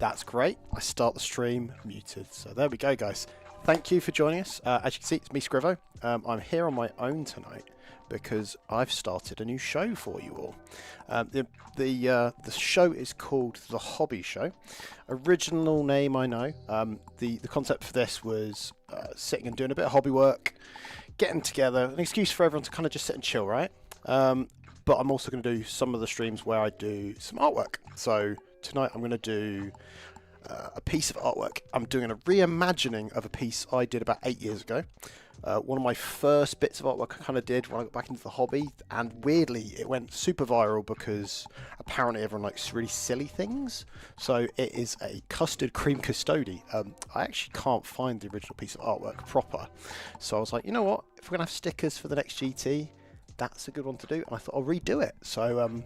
That's great. I start the stream muted. So there we go, guys. Thank you for joining us. As you can see, it's me, Scrivo. I'm here on my own tonight because I've started a new show for you all. The show is called The Hobby Show. Original name, I know. The concept for this was sitting and doing a bit of hobby work, getting together, an excuse for everyone to kind of just sit and chill, right? But I'm also going to do some of the streams where I do some artwork. So tonight I'm going to do a piece of artwork. I'm doing a reimagining of a piece I did about 8 years ago. One of my first bits of artwork I kind of did when I got back into the hobby, and weirdly it went super viral because apparently everyone likes really silly things. So it is a custard cream custode. I actually can't find the original piece of artwork proper, so I was like, you know what, if we're gonna have stickers for the next GT, that's a good one to do, and I thought I'll redo it. So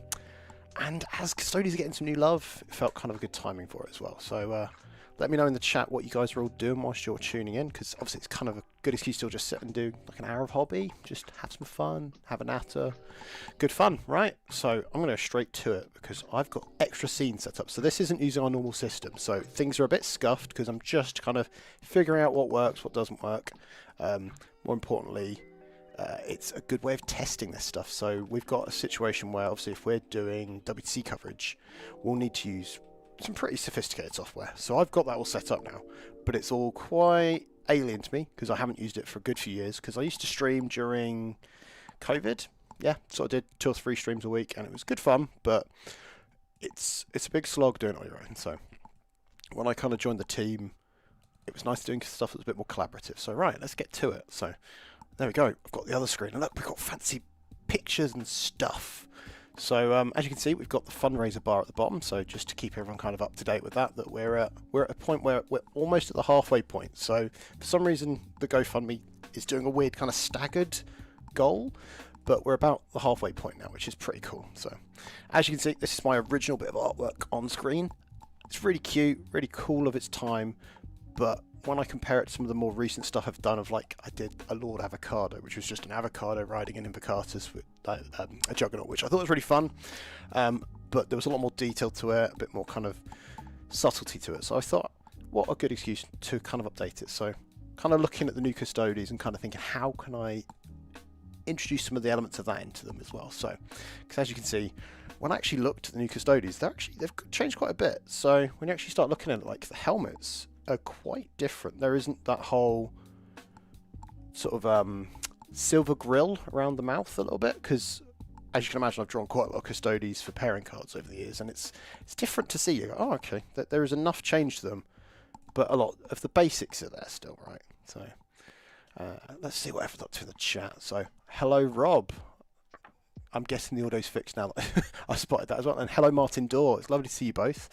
and as Custodes are getting some new love, it felt kind of a good timing for it as well. So let me know in the chat what you guys are all doing whilst you're tuning in, because obviously it's kind of a good excuse to just sit and do like an hour of hobby, just have some fun, have a natter, good fun, right? So I'm going to go straight to it because I've got extra scenes set up. So this isn't using our normal system, so things are a bit scuffed because I'm just kind of figuring out what works, what doesn't work. More importantly, it's a good way of testing this stuff. So we've got a situation where obviously if we're doing WTC coverage, we'll need to use some pretty sophisticated software. So I've got that all set up now, but it's all quite alien to me because I haven't used it for a good few years, because I used to stream during COVID. Yeah, so I did 2 or 3 streams a week and it was good fun, but it's a big slog doing it on your own. So when I kind of joined the team, it was nice doing stuff that was a bit more collaborative. So right, let's get to it. So there we go. I've got the other screen, and look, we've got fancy pictures and stuff. So as you can see, we've got the fundraiser bar at the bottom. So just to keep everyone kind of up to date with that, we're at a point where we're almost at the halfway point. So for some reason, the GoFundMe is doing a weird kind of staggered goal, but we're about the halfway point now, which is pretty cool. So as you can see, this is my original bit of artwork on screen. It's really cute, really cool of its time, but when I compare it to some of the more recent stuff I've done, of like I did a Lord Avocado, which was just an avocado riding an Invocatus with a Juggernaut, which I thought was really fun, but there was a lot more detail to it, a bit more kind of subtlety to it. So I thought, what a good excuse to kind of update it. So kind of looking at the new Custodes and kind of thinking, how can I introduce some of the elements of that into them as well? So because as you can see, when I actually looked at the new Custodes, they've changed quite a bit. So when you actually start looking at it, like the helmets are quite different. There isn't that whole sort of silver grill around the mouth a little bit, because as you can imagine, I've drawn quite a lot of Custodes for pairing cards over the years, and it's different to see. You go, oh, okay, there is enough change to them, but a lot of the basics are there still, right? So let's see what everyone's up to in the chat. So hello, Rob. I'm guessing the audio's fixed now. I spotted that as well. And hello, Martin Dorr. It's lovely to see you both.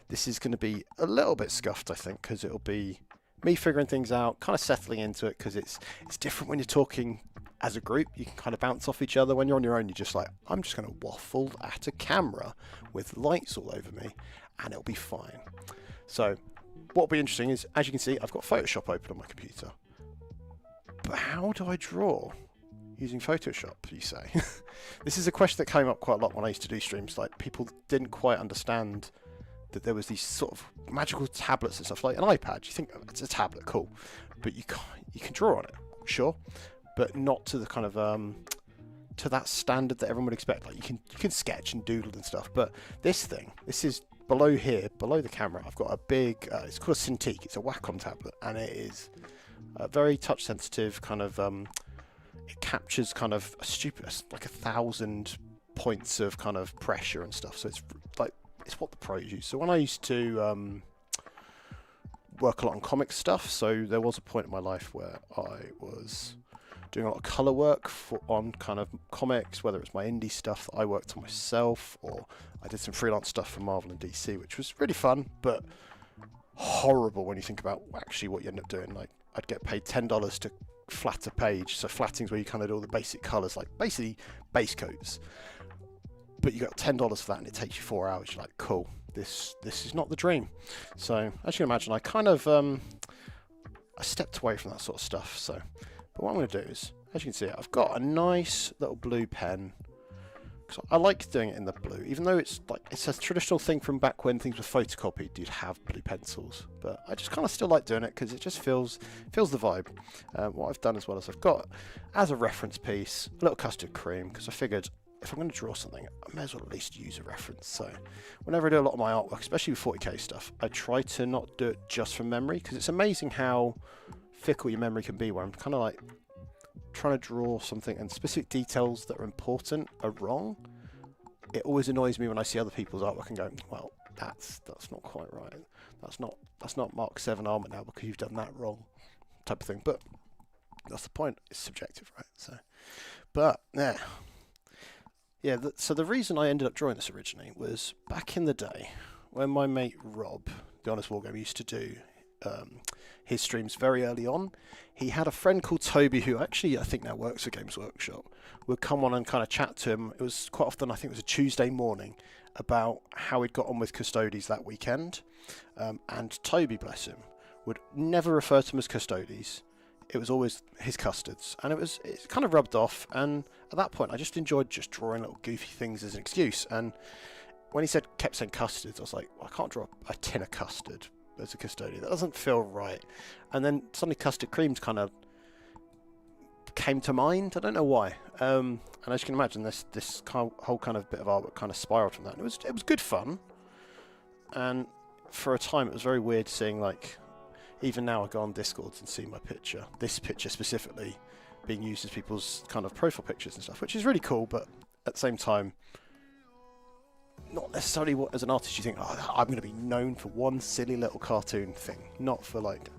This is going to be a little bit scuffed, I think, because it'll be me figuring things out, kind of settling into it, because it's different when you're talking as a group. You can kind of bounce off each other. When you're on your own, you're just like, I'm just going to waffle at a camera with lights all over me, and it'll be fine. So what will be interesting is, as you can see, I've got Photoshop open on my computer. But how do I draw using Photoshop, you say? This is a question that came up quite a lot when I used to do streams. Like, people didn't quite understand that there was these sort of magical tablets and stuff, like an iPad. You think, oh, it's a tablet, cool, but you can draw on it, sure, but not to the kind of to that standard that everyone would expect. Like you can sketch and doodle and stuff, but this is below here, below the camera. I've got a big, it's called a Cintiq. It's a Wacom tablet, and it is very touch sensitive. Kind of, it captures kind of like 1,000 points of kind of pressure and stuff. So it's like, it's what the pros use. So when I used to work a lot on comic stuff, so there was a point in my life where I was doing a lot of colour work on kind of comics, whether it's my indie stuff that I worked on myself, or I did some freelance stuff for Marvel and DC, which was really fun, but horrible when you think about actually what you end up doing. Like, I'd get paid $10 to flat a page. So flatting's where you kind of do all the basic colours, like basically base coats. But you got $10 for that, and it takes you 4 hours. You're like, cool, this is not the dream. So as you can imagine, I kind of I stepped away from that sort of stuff. So, but what I'm going to do is, as you can see, I've got a nice little blue pen, 'Cause I like doing it in the blue, even though it's like it's a traditional thing from back when things were photocopied. You'd have blue pencils, but I just kind of still like doing it because it just feels the vibe. What I've done as well is I've got as a reference piece a little custard cream because I figured if I'm going to draw something, I may as well at least use a reference. So whenever I do a lot of my artwork, especially with 40k stuff, I try to not do it just from memory because it's amazing how fickle your memory can be. Where I'm kind of like trying to draw something and specific details that are important are wrong. It always annoys me when I see other people's artwork and go, well, that's not quite right. That's not Mark 7 armor now because you've done that wrong, type of thing. But that's the point. It's subjective, right? So, but yeah. So the reason I ended up drawing this originally was back in the day when my mate Rob, the Honest Wargame, used to do his streams very early on. He had a friend called Toby who actually I think now works at Games Workshop, would come on and kind of chat to him. It was quite often, I think it was a Tuesday morning, about how he'd got on with Custodes that weekend. And Toby, bless him, would never refer to him as Custodes. It was always his Custodes, and it kind of rubbed off. And at that point I just enjoyed just drawing little goofy things as an excuse. And when he kept saying Custodes, I was like, well, I can't draw a tin of custard as a custodian. That doesn't feel right. And then suddenly custard creams kind of came to mind. I don't know why. And as you can imagine, this whole kind of bit of artwork kind of spiraled from that. And it was good fun. And for a time, it was very weird seeing, like, even now I go on Discords and see my picture, this picture specifically, being used as people's kind of profile pictures and stuff, which is really cool. But at the same time, not necessarily what, as an artist, you think, oh, I'm going to be known for one silly little cartoon thing, not for like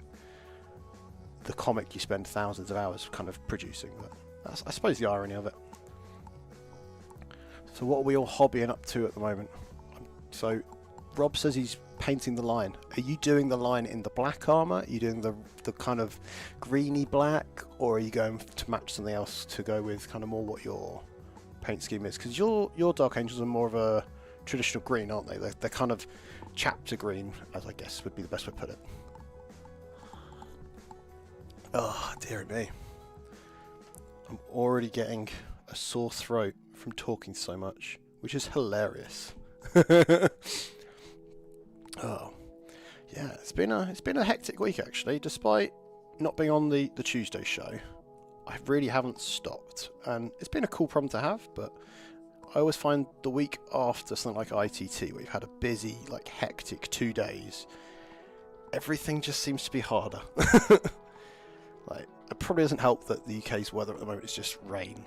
the comic you spend thousands of hours kind of producing. But that's, I suppose, the irony of it. So what are we all hobbying up to at the moment? So Rob says he's painting the line. Are you doing the line in the black armor? Are you doing the kind of greeny black, or are you going to match something else to go with kind of more what your paint scheme is? Because your Dark Angels are more of a traditional green, aren't they? They're kind of chapter green, as I guess would be the best way to put it. Oh, dearie me. I'm already getting a sore throat from talking so much, which is hilarious. Oh, yeah, it's been a hectic week actually. Despite not being on the Tuesday show, I really haven't stopped, and it's been a cool problem to have. But I always find the week after something like ITT, where you've had a busy, like hectic 2 days, everything just seems to be harder. Like, it probably doesn't help that the UK's weather at the moment is just rain,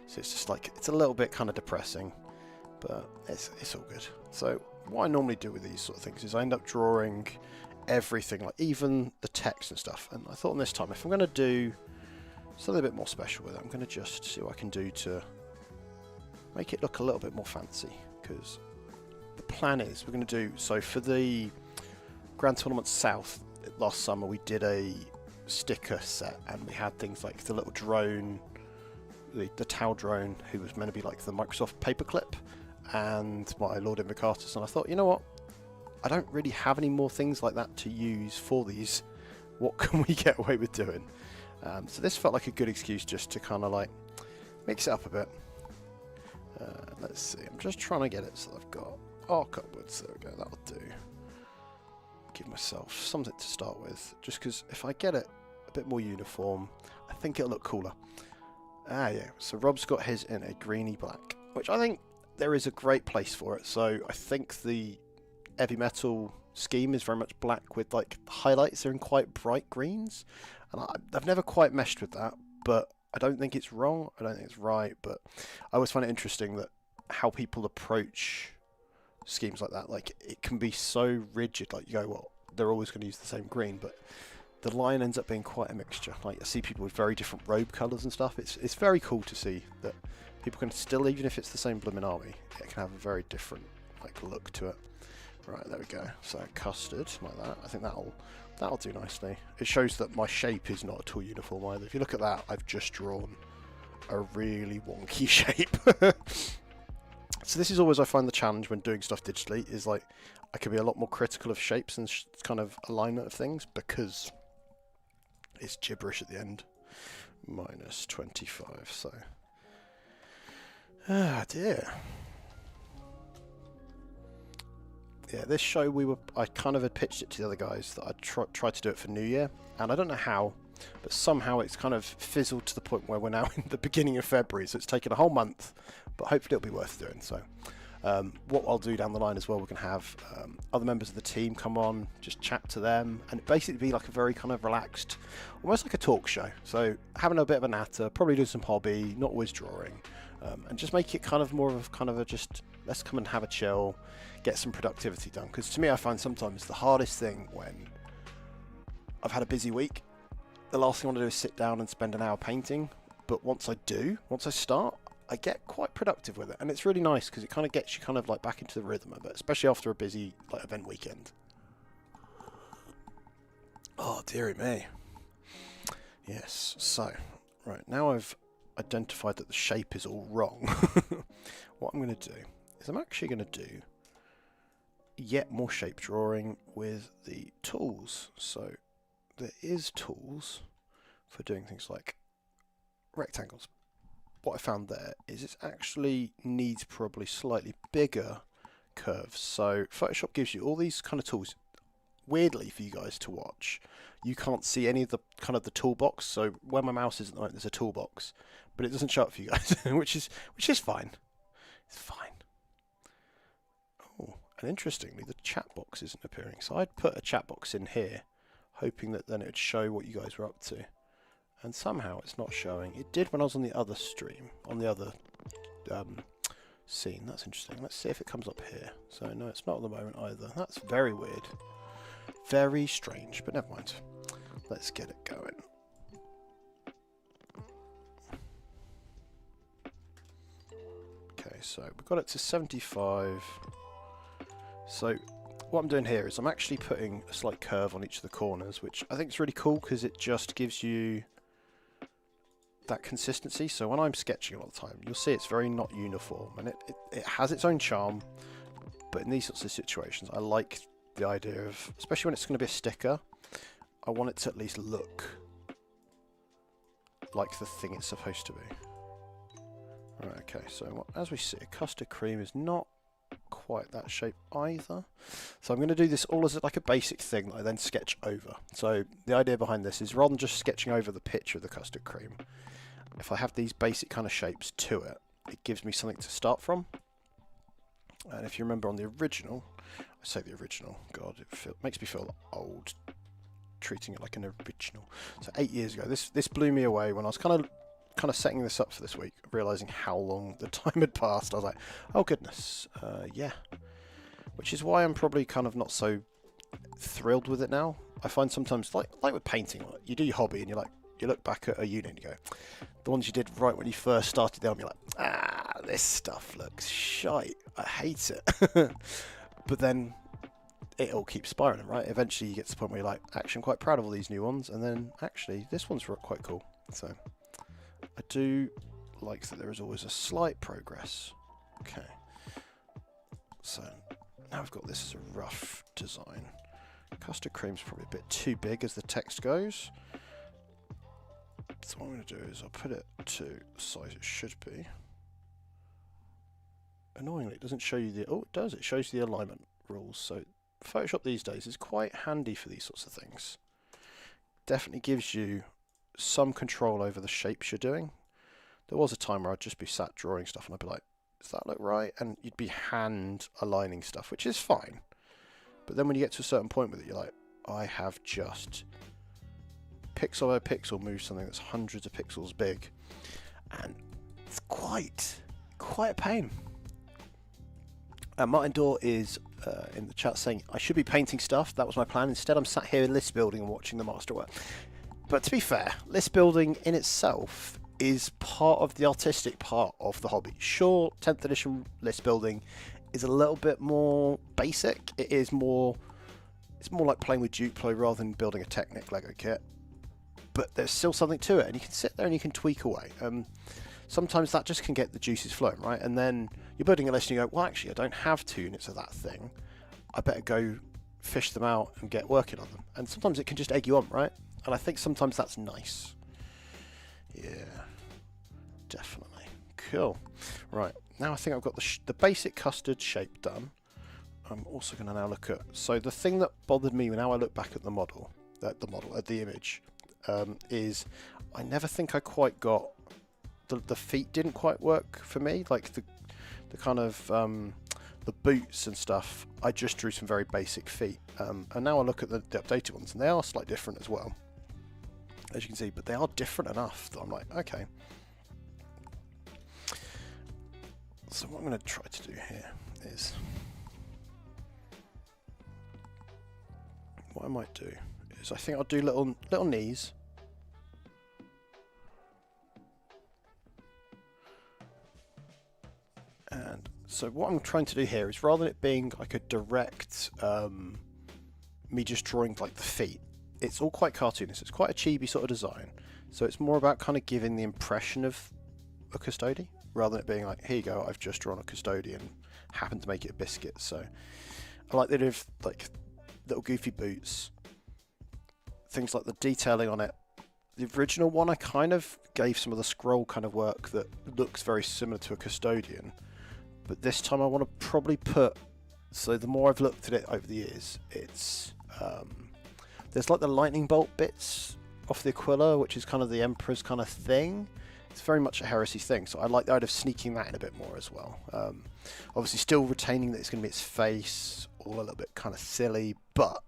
so it's just like, it's a little bit kind of depressing, but it's all good. So what I normally do with these sort of things is I end up drawing everything, like even the text and stuff. And I thought on this time, if I'm going to do something a bit more special with it, I'm going to just see what I can do to make it look a little bit more fancy. Because the plan is we're going to do, so for the Grand Tournament South last summer, we did a sticker set, and we had things like the little drone, the Tau drone, who was meant to be like the Microsoft paperclip, and my Lord Invocatus. And I thought, you know what, I don't really have any more things like that to use for these. What can we get away with doing? So this felt like a good excuse just to kind of like mix it up a bit. Let's see, I'm just trying to get it so I've got arc upwards. There we go, that'll do. Give myself something to start with, just because if I get it a bit more uniform, I think it'll look cooler. Ah yeah, so Rob's got his in a greeny black, which I think there is a great place for it. So I think the heavy metal scheme is very much black with like highlights are in quite bright greens, and I've never quite meshed with that, but I don't think it's wrong, I don't think it's right. But I always find it interesting that how people approach schemes like that. Like, it can be so rigid, like you go, well, they're always going to use the same green, but the line ends up being quite a mixture. Like, I see people with very different robe colours and stuff. It's very cool to see that people can still, even if it's the same blooming army, it can have a very different like look to it. Right, there we go. So custard like that. I think that'll do nicely. It shows that my shape is not at all uniform either. If you look at that, I've just drawn a really wonky shape. So this is always, I find, the challenge when doing stuff digitally, is like I can be a lot more critical of shapes and kind of alignment of things, because it's gibberish at the end. -25, so... Ah dear. Yeah, this show I kind of had pitched it to the other guys that I'd tried to do it for New Year, and I don't know how, but somehow it's kind of fizzled to the point where we're now in the beginning of February, so it's taken a whole month, but hopefully it'll be worth doing. So what I'll do down the line as well, we can have other members of the team come on, just chat to them, and basically be like a very kind of relaxed, almost like a talk show. So having a bit of a natter, probably do some hobby, not always drawing, and just make it kind of more of a just let's come and have a chill, get some productivity done. Because to me, I find sometimes the hardest thing when I've had a busy week, the last thing I want to do is sit down and spend an hour painting. But once I start, I get quite productive with it, and it's really nice because it kind of gets you kind of like back into the rhythm of it, especially after a busy like event weekend. Oh dearie me. Yes. So right now I've identified that the shape is all wrong. What I'm going to do is I'm actually going to do yet more shape drawing with the tools. So there is tools for doing things like rectangles. What I found there is it actually needs probably slightly bigger curves. So Photoshop gives you all these kind of tools. Weirdly for you guys to watch, you can't see any of the kind of the toolbox. So where my mouse is at the moment, there's a toolbox, but it doesn't show up for you guys, which is fine. It's fine. Oh, and interestingly, the chat box isn't appearing. So I'd put a chat box in here, hoping that then it would show what you guys were up to. And somehow it's not showing. It did when I was on the other stream, on the other scene. That's interesting. Let's see if it comes up here. So no, it's not at the moment either. That's very weird. Very strange, but never mind. Let's get it going. Okay, so we've got it to 75. So what I'm doing here is I'm actually putting a slight curve on each of the corners, which I think is really cool because it just gives you that consistency. So when I'm sketching a lot of the time, you'll see it's very not uniform, and it has its own charm, but in these sorts of situations I like the idea of, especially when it's going to be a sticker, I want it to at least look like the thing it's supposed to be. Right, okay, so as we see, custard cream is not quite that shape either. So I'm going to do this all as like a basic thing that I then sketch over. So the idea behind this is rather than just sketching over the picture of the custard cream, if I have these basic kind of shapes to it, it gives me something to start from. And if you remember on the original, I say the original, God, it makes me feel old treating it like an original. So 8 years ago, this blew me away when I was kind of setting this up for this week, realizing how long the time had passed. I was like, oh goodness, yeah. Which is why I'm probably kind of not so thrilled with it now. I find sometimes, like with painting, like you do your hobby and you look back at a unit and you go, the ones you did right when you first started them, you're like, this stuff looks shite. I hate it. But then it all keeps spiraling, right? Eventually you get to the point where you're like, actually I'm quite proud of all these new ones, and then actually this one's quite cool. So I do like that there is always a slight progress. Okay. So now I've got this as a rough design. Custard cream's probably a bit too big as the text goes. So what I'm going to do is I'll put it to the size it should be. Annoyingly, it doesn't show you the... Oh, it does. It shows the alignment rules. So Photoshop these days is quite handy for these sorts of things. Definitely gives you some control over the shapes you're doing. There was a time where I'd just be sat drawing stuff and I'd be like, does that look right? And you'd be hand aligning stuff, which is fine. But then when you get to a certain point with it, you're like, I have just pixel by pixel moved something that's hundreds of pixels big. And it's quite a pain. Martin Dorr is in the chat saying, I should be painting stuff. That was my plan. Instead, I'm sat here list building and watching the masterwork. But to be fair, list building in itself is part of the artistic part of the hobby. Sure, 10th edition list building is a little bit more basic. It's more like playing with Duplo rather than building a Technic Lego kit. But there's still something to it, and you can sit there and you can tweak away. Sometimes that just can get the juices flowing, right? And then you're building a list and you go, well, actually, I don't have 2 units of that thing. I better go fish them out and get working on them. And sometimes it can just egg you on, right? And I think sometimes that's nice. Yeah, definitely. Cool. Right, now I think I've got the basic custard shape done. I'm also going to now look at, so the thing that bothered me when now I look back at the model, at the image, is I never think I quite got, the feet didn't quite work for me, like the kind of, the boots and stuff, I just drew some very basic feet, and now I look at the updated ones and they are slightly different as well, as you can see, but they are different enough that I'm like, okay. So what I'm going to try to do here is, what I might do is I think I'll do little knees. And so what I'm trying to do here is, rather than it being like a direct me just drawing like the feet, it's all quite cartoonish. It's quite a chibi sort of design. So it's more about kind of giving the impression of a custody, rather than it being like, here you go, I've just drawn a custodian, happened to make it a biscuit. So I like the idea of like little goofy boots, things like the detailing on it. The original one, I kind of gave some of the scroll kind of work that looks very similar to a custodian, but this time I want to probably put, so the more I've looked at it over the years, it's there's like the lightning bolt bits off the Aquila, which is kind of the Emperor's kind of thing. It's very much a heresy thing, so I like the idea of sneaking that in a bit more as well. Obviously still retaining that it's going to be its face, all a little bit kind of silly, but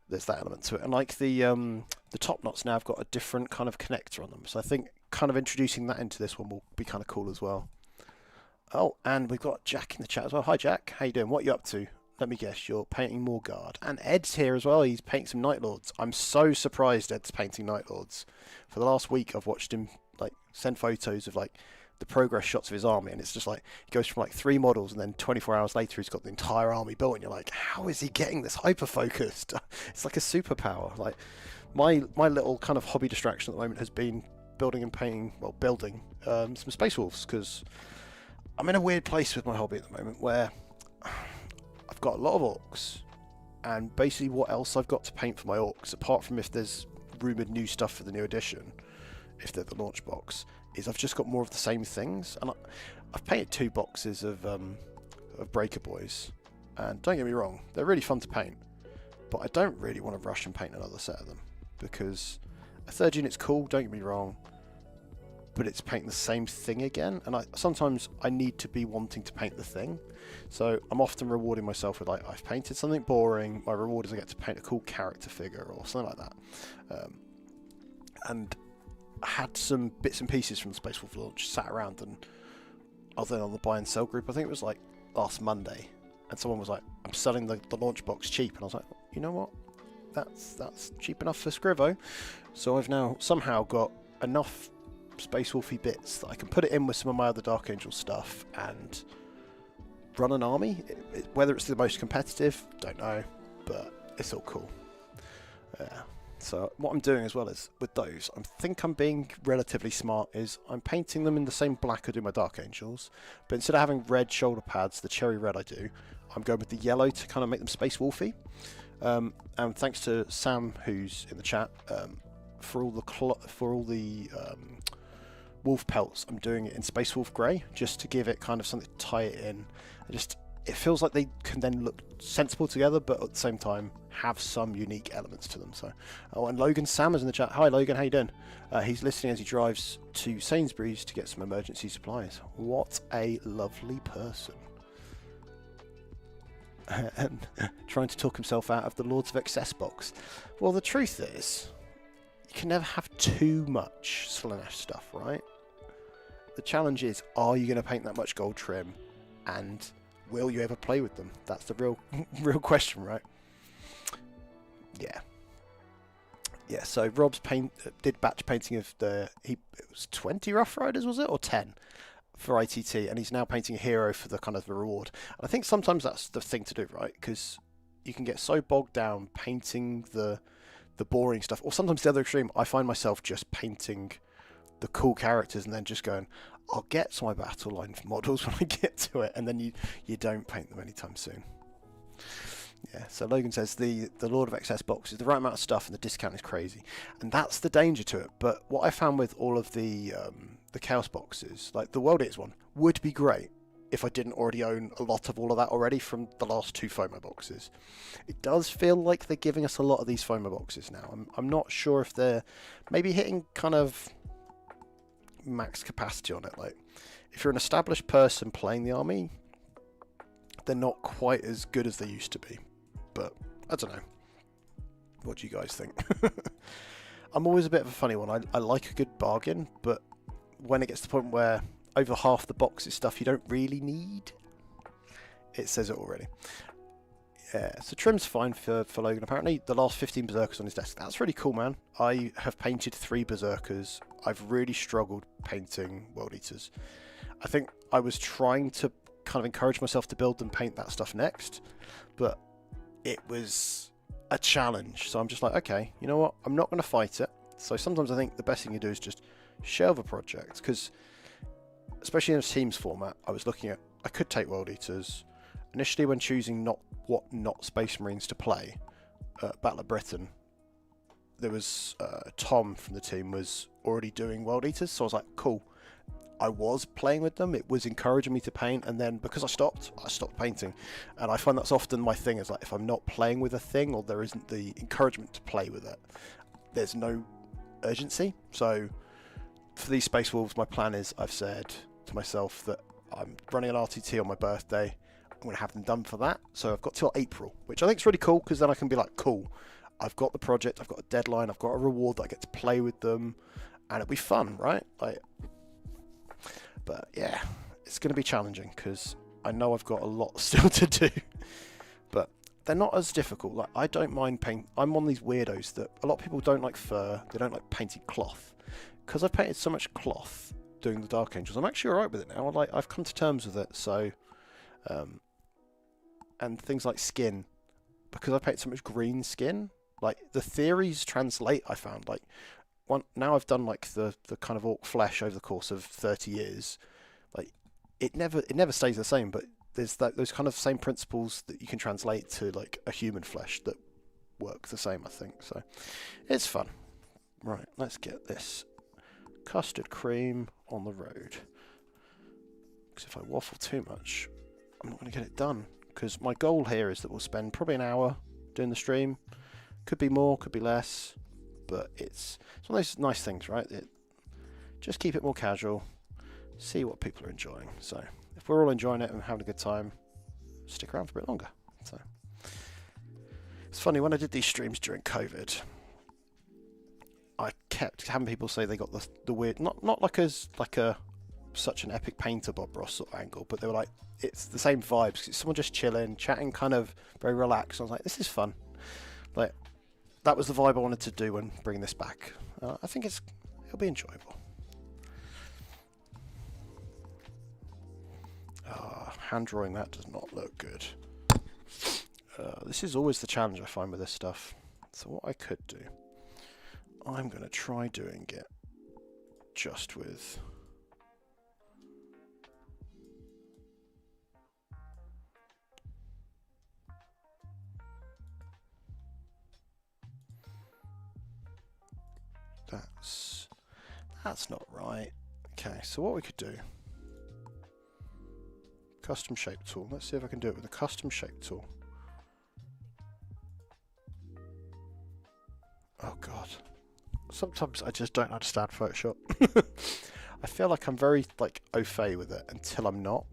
there's that element to it. And like the top knots now have got a different kind of connector on them, so I think kind of introducing that into this one will be kind of cool as well. Oh, and we've got Jack in the chat as well. Hi Jack, how you doing? What are you up to? Let me guess, you're painting more guard. And Ed's here as well, he's painting some Night Lords. I'm so surprised Ed's painting Night Lords. For the last week I've watched him like send photos of like the progress shots of his army, and it's just like he goes from like 3 models and then 24 hours later he's got the entire army built, and you're like, how is he getting this hyper focused? It's like a superpower. Like my little kind of hobby distraction at the moment has been building and painting, well, building some Space Wolves, because I'm in a weird place with my hobby at the moment where I've got a lot of orcs, and basically what else I've got to paint for my orcs, apart from if there's rumoured new stuff for the new edition, if they're the launch box, is I've just got more of the same things. And I've painted 2 boxes of Breaker Boys, and don't get me wrong, they're really fun to paint, but I don't really want to rush and paint another set of them, because a 3rd unit's cool, don't get me wrong, but it's painting the same thing again, and sometimes I need to be wanting to paint the thing. So I'm often rewarding myself with like, I've painted something boring, my reward is I get to paint a cool character figure or something like that. And I had some bits and pieces from the Space Wolf launch sat around, and I was then on the buy and sell group, I think it was like last Monday, and someone was like, I'm selling the launch box cheap, and I was like, you know what, that's cheap enough for Scrivo. So I've now somehow got enough Space Wolfy bits that I can put it in with some of my other Dark Angel stuff and run an army. Whether it's the most competitive, don't know, but it's all cool. So what I'm doing as well is with those, I think I'm being relatively smart, is I'm painting them in the same black I do my Dark Angels, but instead of having red shoulder pads, the cherry red I do, I'm going with the yellow to kind of make them Space Wolfy. And thanks to Sam, who's in the chat, for all the wolf pelts, I'm doing it in Space Wolf Grey, just to give it kind of something to tie it in. It feels like they can then look sensible together, but at the same time have some unique elements to them. So, oh, and Logan Sam is in the chat. Hi Logan, how you doing? He's listening as he drives to Sainsbury's to get some emergency supplies. What a lovely person. And trying to talk himself out of the Lords of Excess box. Well, the truth is, you can never have too much Slaanesh stuff, right? The challenge is, are you going to paint that much gold trim, and will you ever play with them? That's the real question, right? Yeah, so Rob's did batch painting of it was 20 Rough Riders, was it, or 10 for ITT, and he's now painting a hero for the kind of the reward. And I think sometimes that's the thing to do, right? Because you can get so bogged down painting the boring stuff, or sometimes the other extreme, I find myself just painting the cool characters and then just going, I'll get to my battle line models when I get to it, and then you don't paint them anytime soon. Yeah, so Logan says the Lord of Excess box is the right amount of stuff and the discount is crazy, and that's the danger to it. But what I found with all of the Chaos boxes, like the World Eaters one, would be great, if I didn't already own a lot of all of that already from the last 2 FOMO boxes. It does feel like they're giving us a lot of these FOMO boxes now. I'm not sure if they're maybe hitting kind of max capacity on it. Like, if you're an established person playing the army, they're not quite as good as they used to be. But I don't know. What do you guys think? I'm always a bit of a funny one. I like a good bargain, but when it gets to the point where over half the box is stuff you don't really need, it says it already. Yeah, so trim's fine for Logan. Apparently, the last 15 berserkers on his desk. That's really cool, man. I have painted 3 berserkers. I've really struggled painting world eaters. I think I was trying to kind of encourage myself to build and paint that stuff next, but it was a challenge. So I'm just like, okay, you know what? I'm not going to fight it. So sometimes I think the best thing you do is just shelve a project, because especially in a Teams format, I was looking at, I could take world eaters. Initially, when choosing not Space Marines to play at Battle of Britain, there was Tom from the team was already doing world eaters, so I was like, cool. I was playing with them, it was encouraging me to paint, and then because I stopped painting. And I find that's often my thing, is like, if I'm not playing with a thing, or there isn't the encouragement to play with it, there's no urgency. So for these Space Wolves, my plan is, I've said to myself that I'm running an RTT on my birthday. I'm going to have them done for that. So I've got till April, which I think is really cool, because then I can be like, cool, I've got the project, I've got a deadline, I've got a reward that I get to play with them, and it'll be fun, right? Like, but yeah, it's going to be challenging, because I know I've got a lot still to do. But they're not as difficult. Like, I don't mind paint. I'm one of these weirdos that a lot of people don't like fur, they don't like painted cloth. Because I've painted so much cloth doing the Dark Angels, I'm actually alright with it now. Like, I've come to terms with it. So and things like skin, because I painted so much green skin, like the theories translate. I found, like, now I've done like the kind of orc flesh over the course of 30 years. Like, it never stays the same, but there's those kind of same principles that you can translate to like a human flesh that work the same, I think. So it's fun. Right, let's get this custard cream on the road, because if I waffle too much, I'm not going to get it done. Because my goal here is that we'll spend probably an hour doing the stream. Could be more, could be less, but it's one of those nice things, right? Just keep it more casual, see what people are enjoying. So if we're all enjoying it and having a good time, stick around for a bit longer. So it's funny, when I did these streams during COVID, I kept having people say they got the weird, not like a such an epic painter Bob Ross sort of angle, but they were like, it's the same vibes. It's someone just chilling, chatting, kind of very relaxed. I was like, this is fun. Like, that was the vibe I wanted to do when bringing this back. I think it'll be enjoyable. Hand drawing that does not look good. This is always the challenge I find with this stuff. So what I could do, I'm going to try doing it just with that's not right. Okay, so what we could do, custom shape tool. Let's see if I can do it with a custom shape tool. Oh god, sometimes I just don't understand Photoshop. I feel like I'm very like au fait with it until I'm not.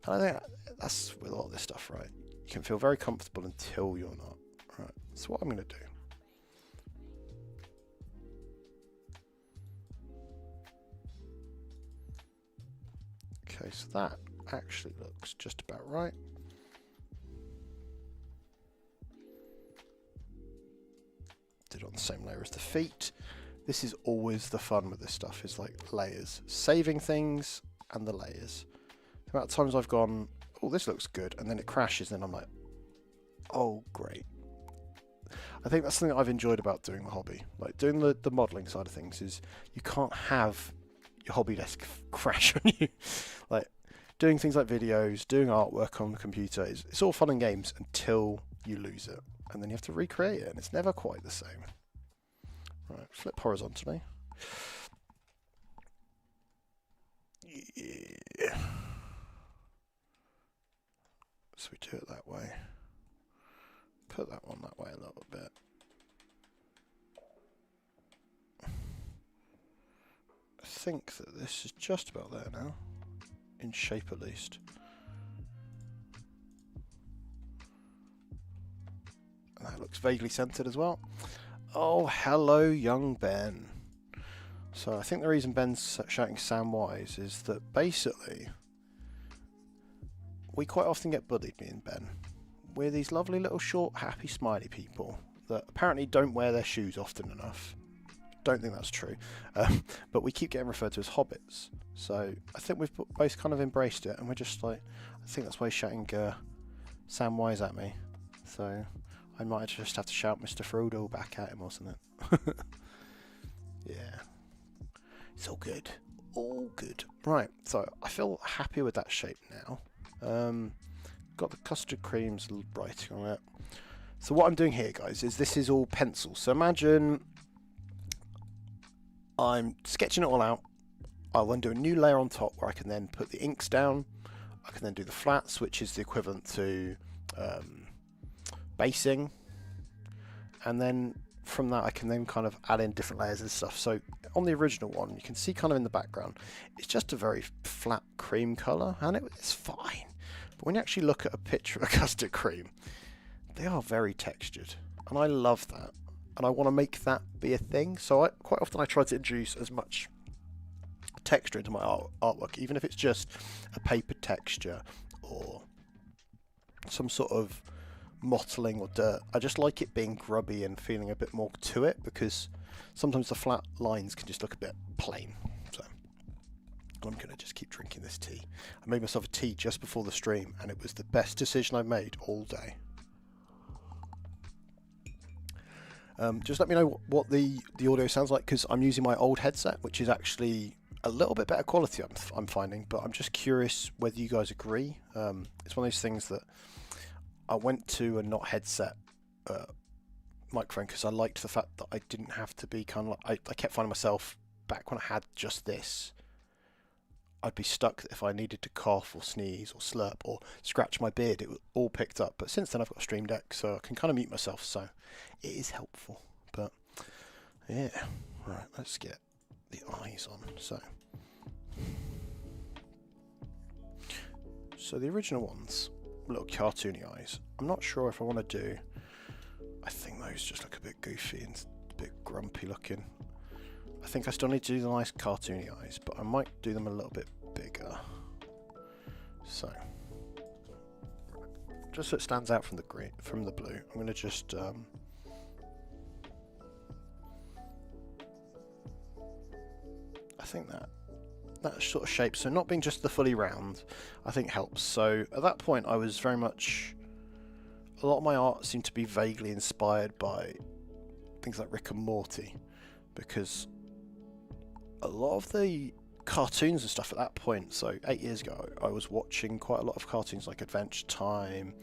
And I think that's with a lot of this stuff, right? You can feel very comfortable until you're not. Right, so what I'm going to do, okay, so that actually looks just about right. Did it on the same layer as the feet. This is always the fun with this stuff, is like layers. Saving things and the layers. The amount of times I've gone, oh, this looks good, and then it crashes, and I'm like, oh, great. I think that's something I've enjoyed about doing the hobby. Like, doing the modelling side of things is you can't have your hobby desk crash on you. Like, doing things like videos, doing artwork on the computer, it's all fun and games until you lose it. And then you have to recreate it, and it's never quite the same. Right, flip horizontally. Yeah. So we do it that way. Put that one that way a little bit. I think that this is just about there now, in shape at least. And that looks vaguely centered as well. Oh, hello, young Ben. So I think the reason Ben's shouting Samwise is that basically we quite often get bullied, me and Ben. We're these lovely little short, happy, smiley people that apparently don't wear their shoes often enough. Don't think that's true, but we keep getting referred to as hobbits. So I think we've both kind of embraced it, and we're just like, I think that's why he's shouting Samwise at me. So I might just have to shout Mr. Frodo back at him or something. Yeah, it's all good, all good. Right, so I feel happy with that shape now. Got the custard creams writing on it. So what I'm doing here, guys, is this is all pencil. So imagine I'm sketching it all out. I'll then do a new layer on top where I can then put the inks down. I can then do the flats, which is the equivalent to basing. And then from that I can then kind of add in different layers and stuff. So on the original one, you can see kind of in the background, it's just a very flat cream colour, and it's fine. But when you actually look at a picture of a custard cream, they are very textured, and I love that. And I want to make that be a thing. So quite often I try to introduce as much texture into my artwork, even if it's just a paper texture or some sort of mottling or dirt. I just like it being grubby and feeling a bit more to it, because sometimes the flat lines can just look a bit plain. So I'm going to just keep drinking this tea. I made myself a tea just before the stream, and it was the best decision I've made all day. Just let me know what the audio sounds like, because I'm using my old headset, which is actually a little bit better quality, I'm finding, but I'm just curious whether you guys agree. It's one of those things that I went to a not headset microphone because I liked the fact that I didn't have to be kind of like, I kept finding myself, back when I had just this, I'd be stuck if I needed to cough or sneeze or slurp or scratch my beard. It was all picked up. But since then I've got a Stream Deck, so I can kind of mute myself, so it is helpful. But yeah, right, let's get the eyes on. So the original ones, little cartoony eyes. I'm not sure if I want to do, I think those just look a bit goofy and a bit grumpy looking. I think I still need to do the nice cartoony eyes, but I might do them a little bit bigger. So, just so it stands out from the green, from the blue, I'm going to just I think that sort of shape, so not being just the fully round, I think helps. So at that point I was very much, a lot of my art seemed to be vaguely inspired by things like Rick and Morty, because a lot of the cartoons and stuff at that point, so 8 years ago, I was watching quite a lot of cartoons like Adventure Time,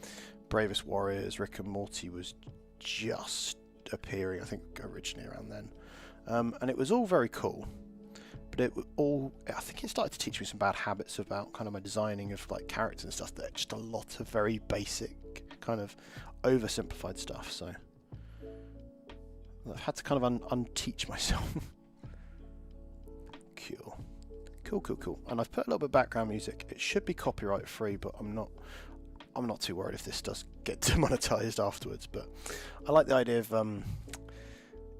Bravest Warriors. Rick and Morty was just appearing, I think, originally around then. And it was all very cool, but I think it started to teach me some bad habits about kind of my designing of like characters and stuff, that just a lot of very basic, kind of oversimplified stuff, so I've had to kind of unteach myself. Cool. And I've put a little bit of background music. It should be copyright free, but I'm not too worried if this does get demonetized afterwards. But I like the idea of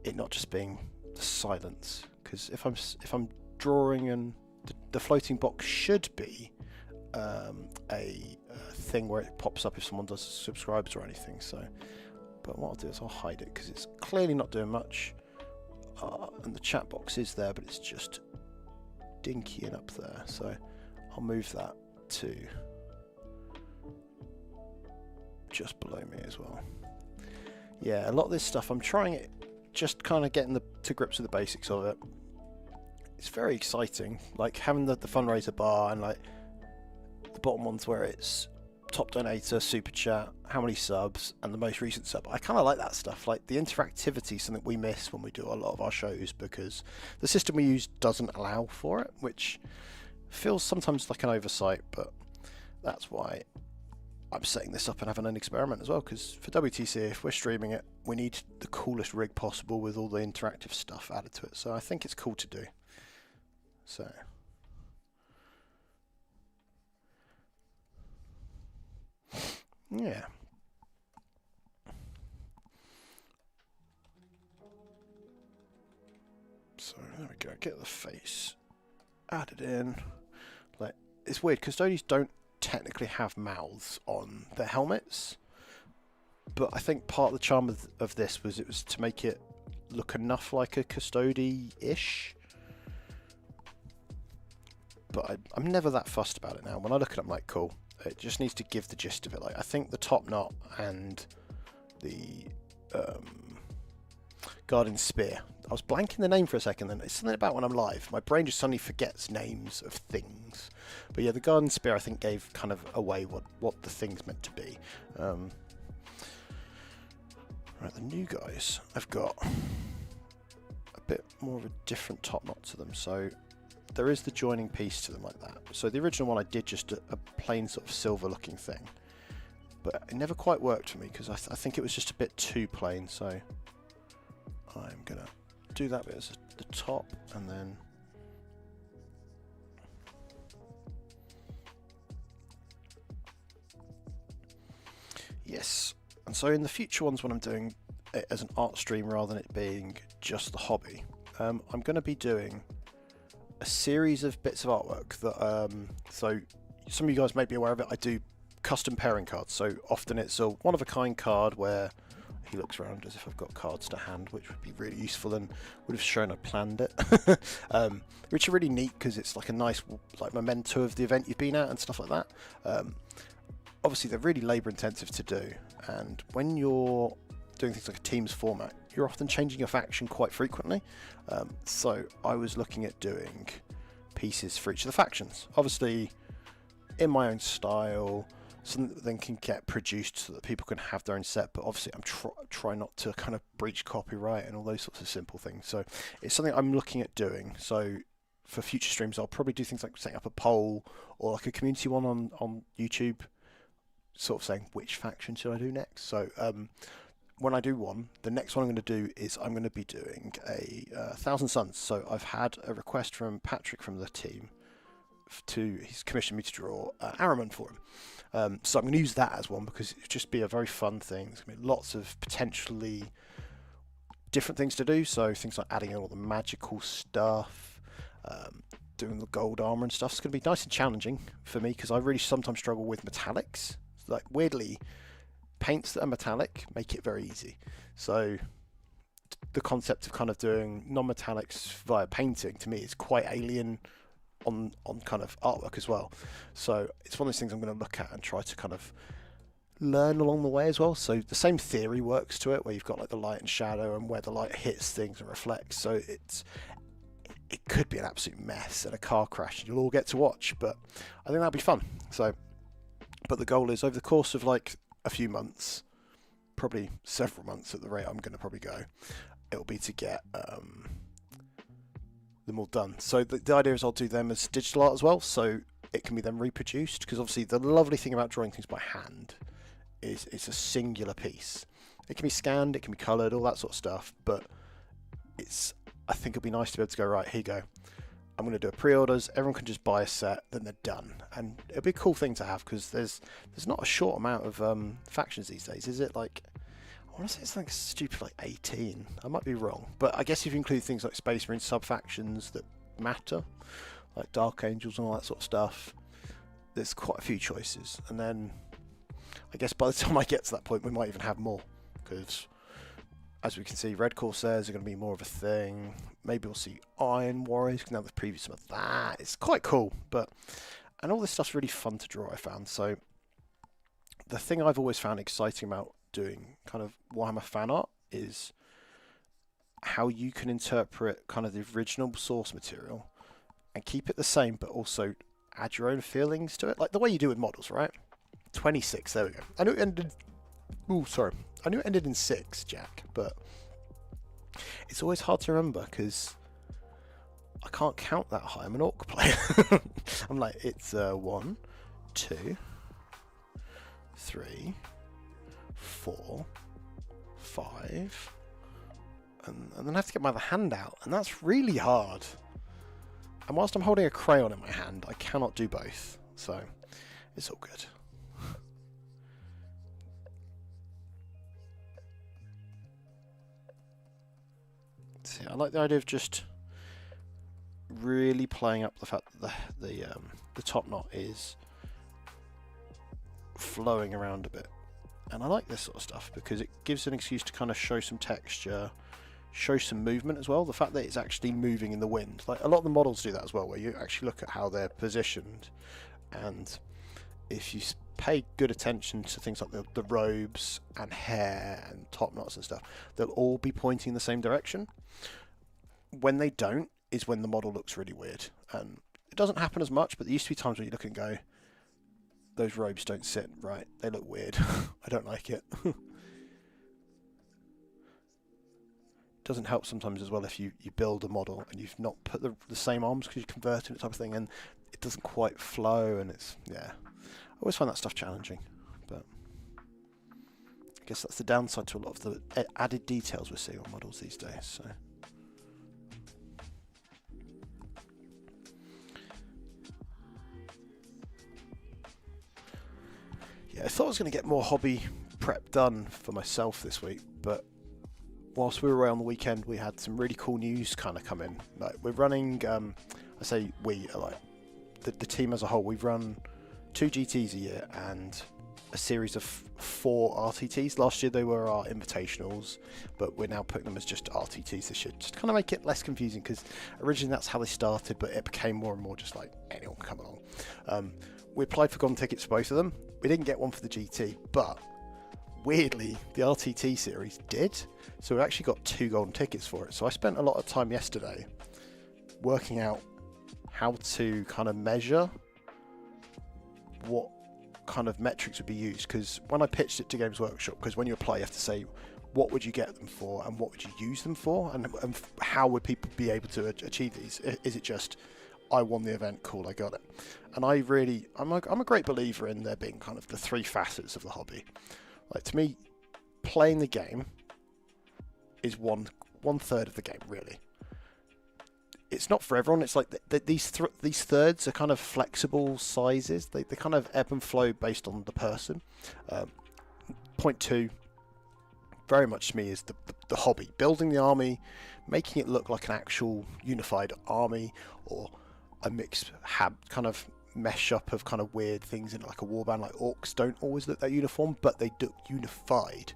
it not just being silence, because if I'm drawing, and the floating box should be a thing where it pops up if someone does subscribes or anything. So, but what I'll do is I'll hide it because it's clearly not doing much, and the chat box is there, but it's just dinky and up there, so I'll move that to just below me as well. Yeah, a lot of this stuff I'm trying it, just kind of getting to grips with the basics of it. It's very exciting, like having the fundraiser bar, and like the bottom ones where it's top donator, super chat, how many subs, and the most recent sub. I kind of like that stuff. Like the interactivity is something we miss when we do a lot of our shows, because the system we use doesn't allow for it, which feels sometimes like an oversight, but that's why I'm setting this up and having an experiment as well, because for WTC, if we're streaming it, we need the coolest rig possible with all the interactive stuff added to it. So I think it's cool to do. So yeah. So there we go. Get the face added in. Like, it's weird. Custodes don't technically have mouths on their helmets, but I think part of the charm of this was it was to make it look enough like a Custode-ish. But I'm never that fussed about it now. When I look at it, I'm like, cool. It just needs to give the gist of it. Like, I think the top knot and the guardian spear. I was blanking the name for a second, then it's something about when I'm live. My brain just suddenly forgets names of things. But yeah, the guardian spear I think gave kind of away what the thing's meant to be. Right, the new guys have got a bit more of a different top knot to them. So there is the joining piece to them like that. So the original one I did just a plain sort of silver looking thing. But it never quite worked for me because I think it was just a bit too plain. So I'm going to do that bit as the top, and then yes. And so in the future ones when I'm doing it as an art stream rather than it being just the hobby, I'm going to be doing a series of bits of artwork that so some of you guys may be aware of it. I do custom pairing cards, so often it's a one-of-a-kind card where he looks around as if I've got cards to hand, which would be really useful and would have shown I planned it. Which are really neat because it's like a nice like memento of the event you've been at and stuff like that. Obviously they're really labour intensive to do, and when you're doing things like a Teams format, you're often changing your faction quite frequently. So I was looking at doing pieces for each of the factions, obviously in my own style, something that then can get produced so that people can have their own set, but obviously I'm try not to kind of breach copyright and all those sorts of simple things. So it's something I'm looking at doing. So for future streams I'll probably do things like setting up a poll or like a community one on YouTube, sort of saying which faction should I do next. So when I do one, the next one I'm going to do is I'm going to be doing a Thousand Suns. So I've had a request from Patrick from the team he's commissioned me to draw Araman for him. So I'm going to use that as one because it'll just be a very fun thing. There's going to be lots of potentially different things to do. So things like adding in all the magical stuff, doing the gold armor and stuff. It's going to be nice and challenging for me because I really sometimes struggle with metallics. Like weirdly, paints that are metallic make it very easy. So the concept of kind of doing non-metallics via painting to me is quite alien on kind of artwork as well. So it's one of those things I'm going to look at and try to kind of learn along the way as well. So the same theory works to it, where you've got like the light and shadow and where the light hits things and reflects. So it could be an absolute mess and a car crash and you'll all get to watch, but I think that'll be fun. So, but the goal is over the course of like a few months, probably several months at the rate I'm going to probably go, it'll be to get them all done. So the idea is I'll do them as digital art as well, so it can be then reproduced, because obviously the lovely thing about drawing things by hand is it's a singular piece. It can be scanned, it can be coloured, all that sort of stuff, but I think it'll be nice to be able to go, right, here you go, I'm going to do a pre-orders, everyone can just buy a set, then they're done. And it'll be a cool thing to have, because there's not a short amount of factions these days, is it? Like, I want to say it's like stupid like 18. I might be wrong, but I guess if you include things like Space Marine sub-factions that matter, like Dark Angels and all that sort of stuff, there's quite a few choices. And then I guess by the time I get to that point, we might even have more, because as we can see, Red Corsairs are going to be more of a thing. Maybe we'll see Iron Warriors, because now there's previews of that. It's quite cool, and all this stuff's really fun to draw, I found. So the thing I've always found exciting about doing kind of Warhammer fan art is how you can interpret kind of the original source material and keep it the same, but also add your own feelings to it, like the way you do with models, right? 26, there we go. I knew it ended. Oh, sorry. I knew it ended in 6, Jack, but it's always hard to remember because I can't count that high. I'm an orc player. I'm like, it's 1, 2, 3, 4, 5, and then I have to get my other hand out, and that's really hard. And whilst I'm holding a crayon in my hand, I cannot do both, so it's all good. See, I like the idea of just really playing up the fact that the top knot is flowing around a bit. And I like this sort of stuff because it gives an excuse to kind of show some texture, show some movement as well. The fact that it's actually moving in the wind. Like a lot of the models do that as well, where you actually look at how they're positioned, and if you pay good attention to things like the robes and hair and top knots and stuff, they'll all be pointing in the same direction. When they don't is when the model looks really weird. And it doesn't happen as much, but there used to be times when you look and go, those robes don't sit right, they look weird. I don't like it. Doesn't help sometimes as well if you build a model and you've not put the same arms because you're converting it type of thing, and it doesn't quite flow, and it's, yeah. I always find that stuff challenging, but I guess that's the downside to a lot of the added details we're seeing on models these days. So yeah, I thought I was going to get more hobby prep done for myself this week, but whilst we were away on the weekend, we had some really cool news kind of come in. Like we're running, I say we, like the team as a whole, we've run 2 GTs a year and a series of 4 RTTs. Last year they were our invitationals, but we're now putting them as just RTTs this year, just to kind of make it less confusing, because originally that's how they started, but it became more and more just like anyone can come along. We applied for golden tickets for both of them. We didn't get one for the GT, but weirdly the RTT series did, so we actually got 2 golden tickets for it. So I spent a lot of time yesterday working out how to kind of measure what kind of metrics would be used, because when I pitched it to Games Workshop, because when you apply you have to say what would you get them for and what would you use them for, and how would people be able to achieve these. Is it just I won the event, cool, I got it? And I'm a great believer in there being kind of the 3 facets of the hobby. Like to me, playing the game is one third of the game, really. It's not for everyone. It's like these thirds are kind of flexible sizes. They kind of ebb and flow based on the person. Point 2, very much to me, is the hobby. Building the army, making it look like an actual unified army, or a mixed kind of mesh up of kind of weird things in like a warband. Like orcs don't always look that uniform, but they look unified.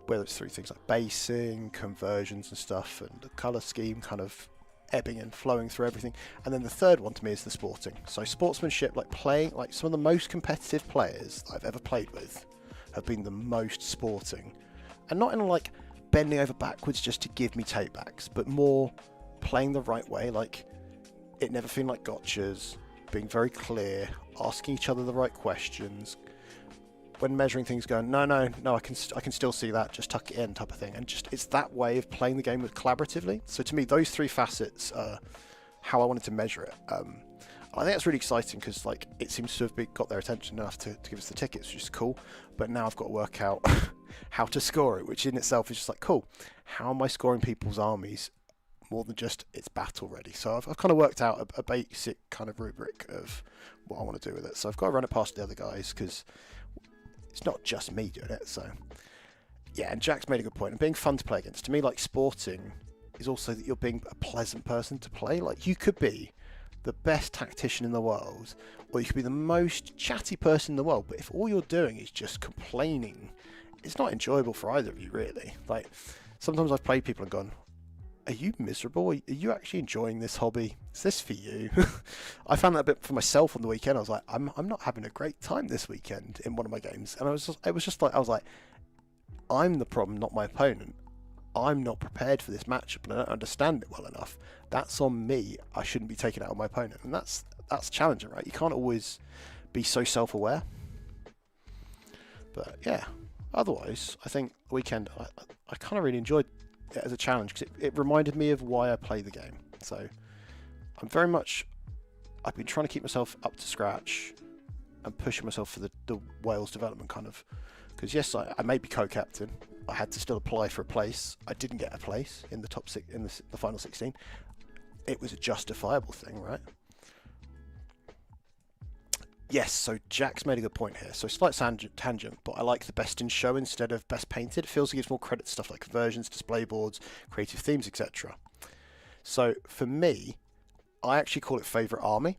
Whether it's through things like basing, conversions and stuff, and the colour scheme kind of ebbing and flowing through everything. And then the third one to me is the sporting. So sportsmanship, like playing, like some of the most competitive players I've ever played with have been the most sporting. And not in like bending over backwards just to give me take backs, but more playing the right way, like it never feeling like gotchas, being very clear, asking each other the right questions, when measuring things going, no, I can still see that, just tuck it in type of thing. And just it's that way of playing the game collaboratively. So to me, those 3 facets are how I wanted to measure it. I think that's really exciting because like it seems to have got their attention enough to give us the tickets, which is cool. But now I've got to work out how to score it, which in itself is just like, cool, how am I scoring people's armies more than just it's battle ready? So I've kind of worked out a basic kind of rubric of what I want to do with it. So I've got to run it past the other guys because it's not just me doing it. So yeah, and Jack's made a good point. And being fun to play against, to me, like sporting is also that you're being a pleasant person to play. Like you could be the best tactician in the world, or you could be the most chatty person in the world, but if all you're doing is just complaining, it's not enjoyable for either of you, really. Like sometimes I've played people and gone, are you miserable? Are you actually enjoying this hobby? Is this for you? I found that a bit for myself on the weekend. I was like, I'm not having a great time this weekend in one of my games. And I was like, I'm the problem, not my opponent. I'm not prepared for this matchup and I don't understand it well enough. That's on me. I shouldn't be taking it out on my opponent. And that's challenging, right? You can't always be so self-aware. But yeah, otherwise, I think the weekend, I kind of really enjoyed it as a challenge because it reminded me of why I play the game. So I've been trying to keep myself up to scratch and pushing myself for the Wales development kind of. Because yes, I may be co-captain. I had to still apply for a place. I didn't get a place in the top six in the final 16. It was a justifiable thing, right? Yes, so Jack's made a good point here. So slight tangent, but I like the best in show instead of best painted. It feels it gives more credit to stuff like conversions, display boards, creative themes, etc. So for me, I actually call it favourite army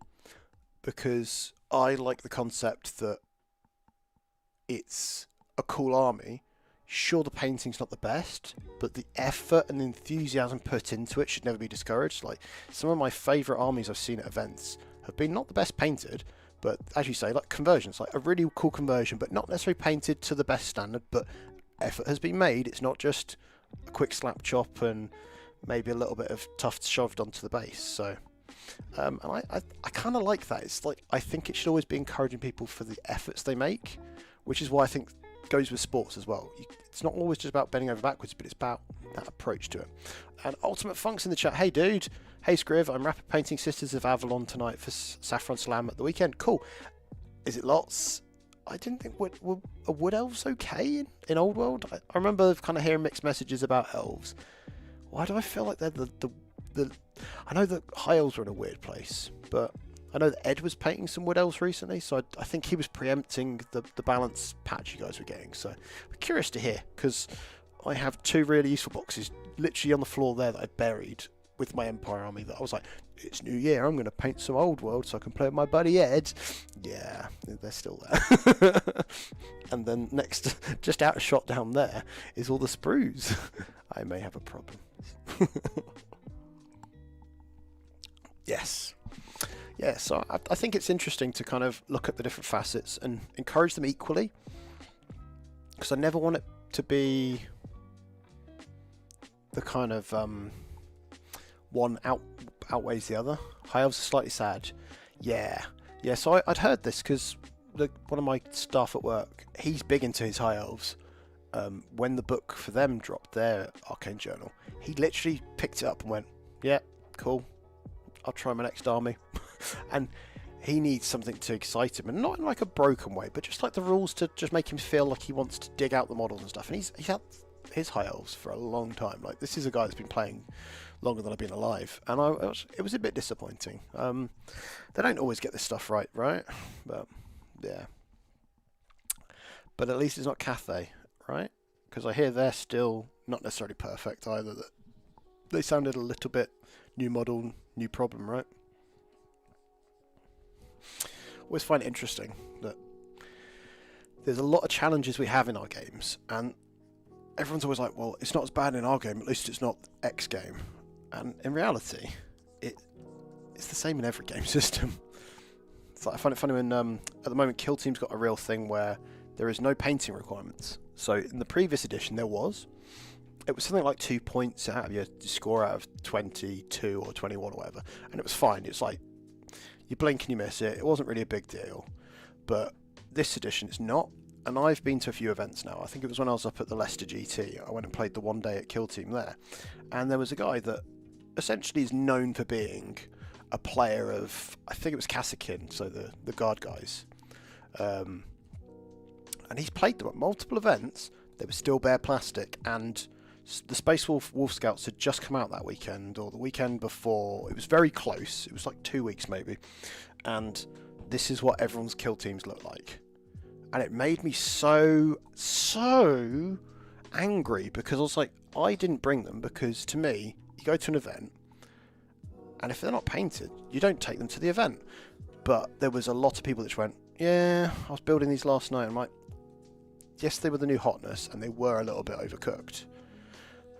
because I like the concept that it's a cool army. Sure, the painting's not the best, but the effort and the enthusiasm put into it should never be discouraged. Like some of my favourite armies I've seen at events have been not the best painted, but as you say, like conversions, like a really cool conversion, but not necessarily painted to the best standard, but effort has been made. It's not just a quick slap chop and maybe a little bit of tufts shoved onto the base. So, and I kind of like that. It's like, I think it should always be encouraging people for the efforts they make, which is why I think goes with sports as well. It's not always just about bending over backwards, but it's about that approach to it. And Ultimate Funk's in the chat. Hey, dude. Hey, Scriv. I'm rapid painting Sisters of Avalon tonight for Saffron Slam at the weekend. Cool. Is it lots? I didn't think are wood elves okay in Old World? I remember kind of hearing mixed messages about elves. Why do I feel like they're the I know that high elves are in a weird place, but I know that Ed was painting some wood elves recently, so I think he was preempting the balance patch you guys were getting. So I'm curious to hear, because I have two really useful boxes literally on the floor there that I buried with my Empire army that I was like, it's New Year, I'm going to paint some Old World so I can play with my buddy Ed. Yeah, they're still there. And then next, just out of shot down there, is all the sprues. I may have a problem. Yes. Yeah, so I think it's interesting to kind of look at the different facets and encourage them equally, because I never want it to be the kind of one outweighs the other. High elves are slightly sad. Yeah. So I'd heard this because one of my staff at work, he's big into his high elves. When the book for them dropped, their Arcane Journal, he literally picked it up and went, yeah, cool, I'll try my next army. And he needs something to excite him, and not in like a broken way, but just like the rules to just make him feel like he wants to dig out the models and stuff. And he's had his high elves for a long time. Like, this is a guy that's been playing longer than I've been alive, and it was a bit disappointing. They don't always get this stuff right? But yeah. But at least it's not Cathay, right? Because I hear they're still not necessarily perfect either. That they sounded a little bit new model, new problem, right? Always find it interesting that there's a lot of challenges we have in our games, and everyone's always like, well, it's not as bad in our game, at least it's not X game. And in reality, it's the same in every game system. It's like, I find it funny when at the moment Kill Team's got a real thing where there is no painting requirements. So in the previous edition it was something like 2 points out of your score out of 22 or 21 or whatever, and it was fine. It's like you blink and you miss it. It wasn't really a big deal. But this edition it's not. And I've been to a few events now. I think it was when I was up at the Leicester GT. I went and played the one day at Kill Team there. And there was a guy that essentially is known for being a player of, I think it was Kassakin, so the guard guys. And he's played them at multiple events. They were still bare plastic. And the Space Wolf Scouts had just come out that weekend, or the weekend before. It was very close. It was like 2 weeks maybe. And this is what everyone's Kill Teams look like. And it made me so angry, because I was like, I didn't bring them, because to me, you go to an event, and if they're not painted, you don't take them to the event. But there was a lot of people that just went, yeah, I was building these last night. I'm like, yes, they were the new hotness, and they were a little bit overcooked.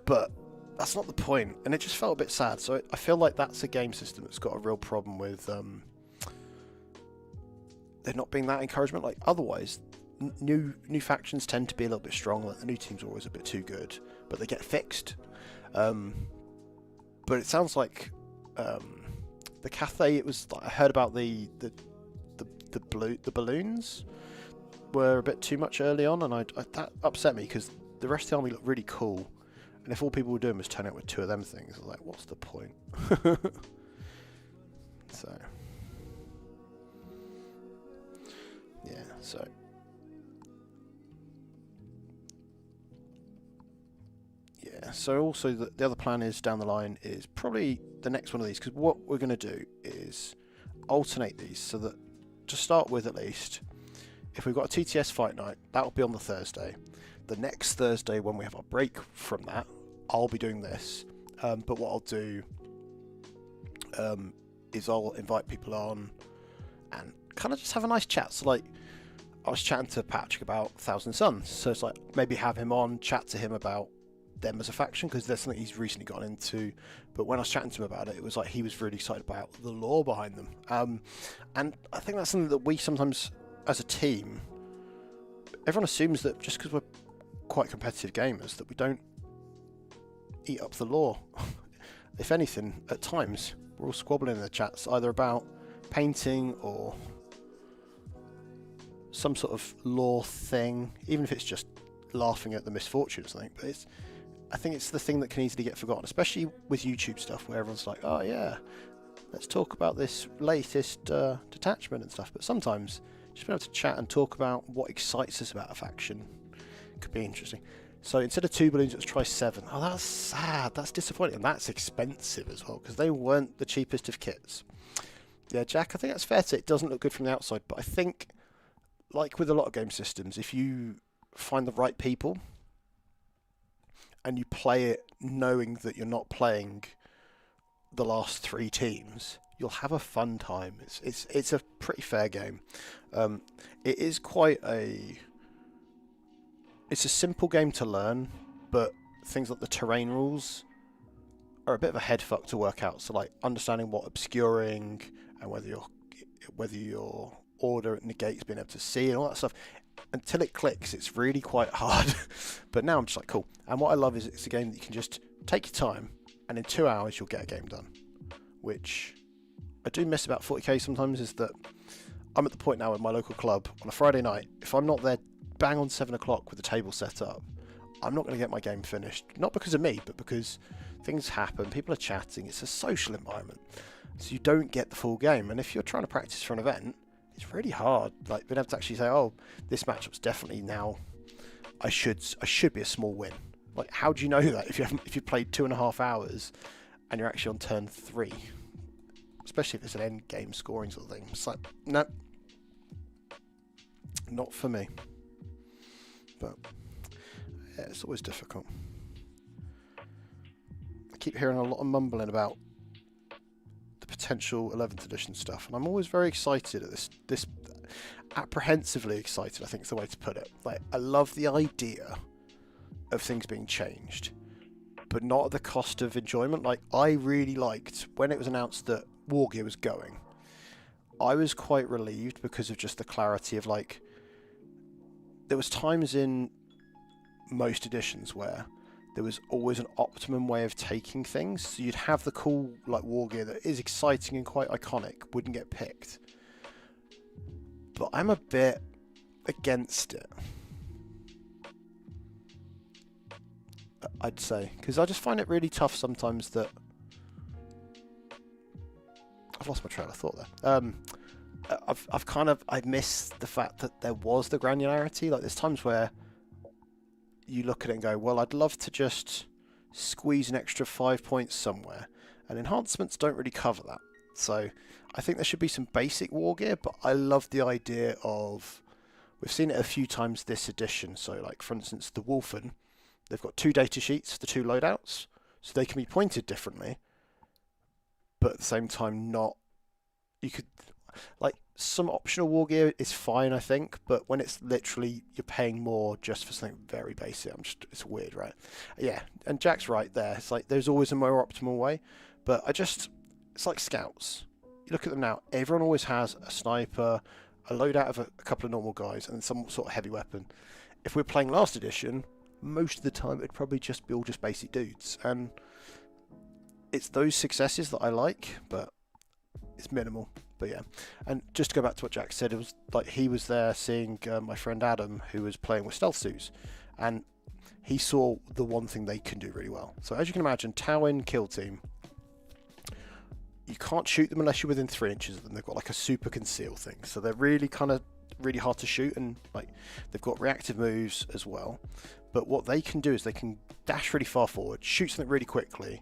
But that's not the point, and it just felt a bit sad. So I feel like that's a game system that's got a real problem with there not being that encouragement. Like, otherwise, new factions tend to be a little bit strong. Like, the new teams are always a bit too good, but they get fixed. But it sounds like the Cathay. It was like, I heard about the balloons were a bit too much early on, and that upset me, because the rest of the army looked really cool. And if all people were doing was turn out with two of them things, I was like, what's the point? So. So yeah, so also the other plan is down the line is probably the next one of these, because what we're going to do is alternate these, so that to start with at least, if we've got a TTS fight night, that will be on the Thursday. The next Thursday, when we have our break from that, I'll be doing this. But what I'll do is I'll invite people on and kind of just have a nice chat. So like, I was chatting to Patrick about Thousand Suns, so it's like maybe have him on, chat to him about them as a faction, because there's something he's recently gotten into. But when I was chatting to him about it, it was like he was really excited about the lore behind them. And I think that's something that we sometimes, as a team, everyone assumes that just because we're quite competitive gamers, that we don't eat up the lore. If anything, at times, we're all squabbling in the chats, either about painting or some sort of lore thing, even if it's just laughing at the misfortune or something. But I think it's the thing that can easily get forgotten, especially with YouTube stuff, where everyone's like, oh yeah, let's talk about this latest detachment and stuff. But sometimes just being able to chat and talk about what excites us about a faction could be interesting. So instead of 2 balloons, let's try 7. Oh, that's sad. That's disappointing. And that's expensive as well, because they weren't the cheapest of kits. Yeah, Jack, I think that's fair to say it doesn't look good from the outside. But I think, like with a lot of game systems, if you find the right people and you play it knowing that you're not playing the last 3 teams, you'll have a fun time. It's a pretty fair game. It is quite a... It's a simple game to learn, but things like the terrain rules are a bit of a head fuck to work out. So like understanding what obscuring and whether your order negates being able to see and all that stuff, until it clicks, it's really quite hard. But now I'm just like, cool. And what I love is it's a game that you can just take your time, and in 2 hours you'll get a game done. Which I do miss about 40k sometimes, is that I'm at the point now in my local club on a Friday night, if I'm not there bang on 7 o'clock with the table set up, I'm not going to get my game finished. Not because of me, but because things happen, people are chatting, it's a social environment. So you don't get the full game. And if you're trying to practice for an event, it's really hard. Like being able to actually say, oh, this matchup's definitely now, I should be a small win. Like, how do you know that if you played 2.5 hours and you're actually on turn 3? Especially if it's an end game scoring sort of thing. It's like, no, not for me. But yeah, it's always difficult. I keep hearing a lot of mumbling about the potential 11th edition stuff, and I'm always very excited at this apprehensively excited, I think is the way to put it. Like, I love the idea of things being changed, but not at the cost of enjoyment. Like, I really liked when it was announced that Wargear was going. I was quite relieved because of just the clarity of, like, there was times in most editions where there was always an optimum way of taking things. So you'd have the cool, like, Wargear that is exciting and quite iconic, wouldn't get picked. But I'm a bit against it, I'd say, because I just find it really tough sometimes that... I've lost my train of thought there. I miss the fact that there was the granularity. Like, there's times where you look at it and go, well, I'd love to just squeeze an extra 5 points somewhere, and enhancements don't really cover that. So I think there should be some basic war gear, but I love the idea of, we've seen it a few times this edition. So like, for instance, the Wolfen, they've got 2 data sheets for 2 loadouts, so they can be pointed differently, but at the same time not, you could, like, some optional war gear is fine, I think, but when it's literally you're paying more just for something very basic, it's weird, right? Yeah, and Jack's right there. It's like there's always a more optimal way, but it's like scouts. You look at them now, everyone always has a sniper, a loadout of a couple of normal guys, and some sort of heavy weapon. If we're playing last edition, most of the time it'd probably just be all just basic dudes, and it's those successes that I like, but it's minimal. But yeah, and just to go back to what Jack said, it was like he was there seeing my friend Adam, who was playing with stealth suits, and he saw the one thing they can do really well. So as you can imagine, Towin kill team, you can't shoot them unless you're within 3 inches of them. They've got like a super conceal thing, so they're really kind of really hard to shoot, and like they've got reactive moves as well. But what they can do is they can dash really far forward, shoot something really quickly,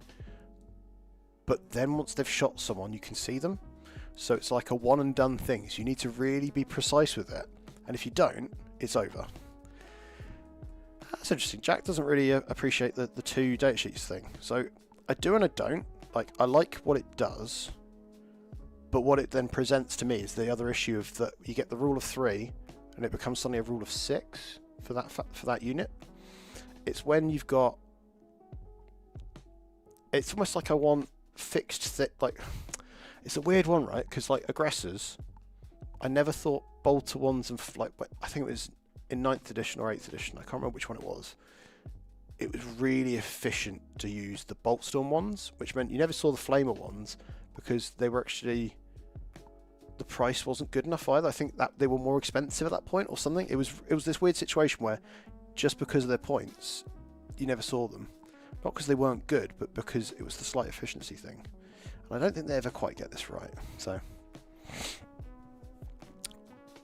but then once they've shot someone, you can see them. So it's like a one and done thing. So you need to really be precise with it, and if you don't, it's over. That's interesting. Jack doesn't really appreciate the 2 datasheets thing. So I do and I don't. Like, I like what it does, but what it then presents to me is the other issue of that you get the rule of 3 and it becomes suddenly a rule of 6 for that unit. It's when you've got, it's almost like I want fixed like, it's a weird one, right? Because like aggressors, I never thought bolter ones and like, I think it was in 9th edition or 8th edition, I can't remember which one it was. It was really efficient to use the bolt storm ones, which meant you never saw the flamer ones because they were actually, the price wasn't good enough either. I think that they were more expensive at that point or something. It was this weird situation where just because of their points, you never saw them. Not because they weren't good, but because it was the slight efficiency thing. And I don't think they ever quite get this right. So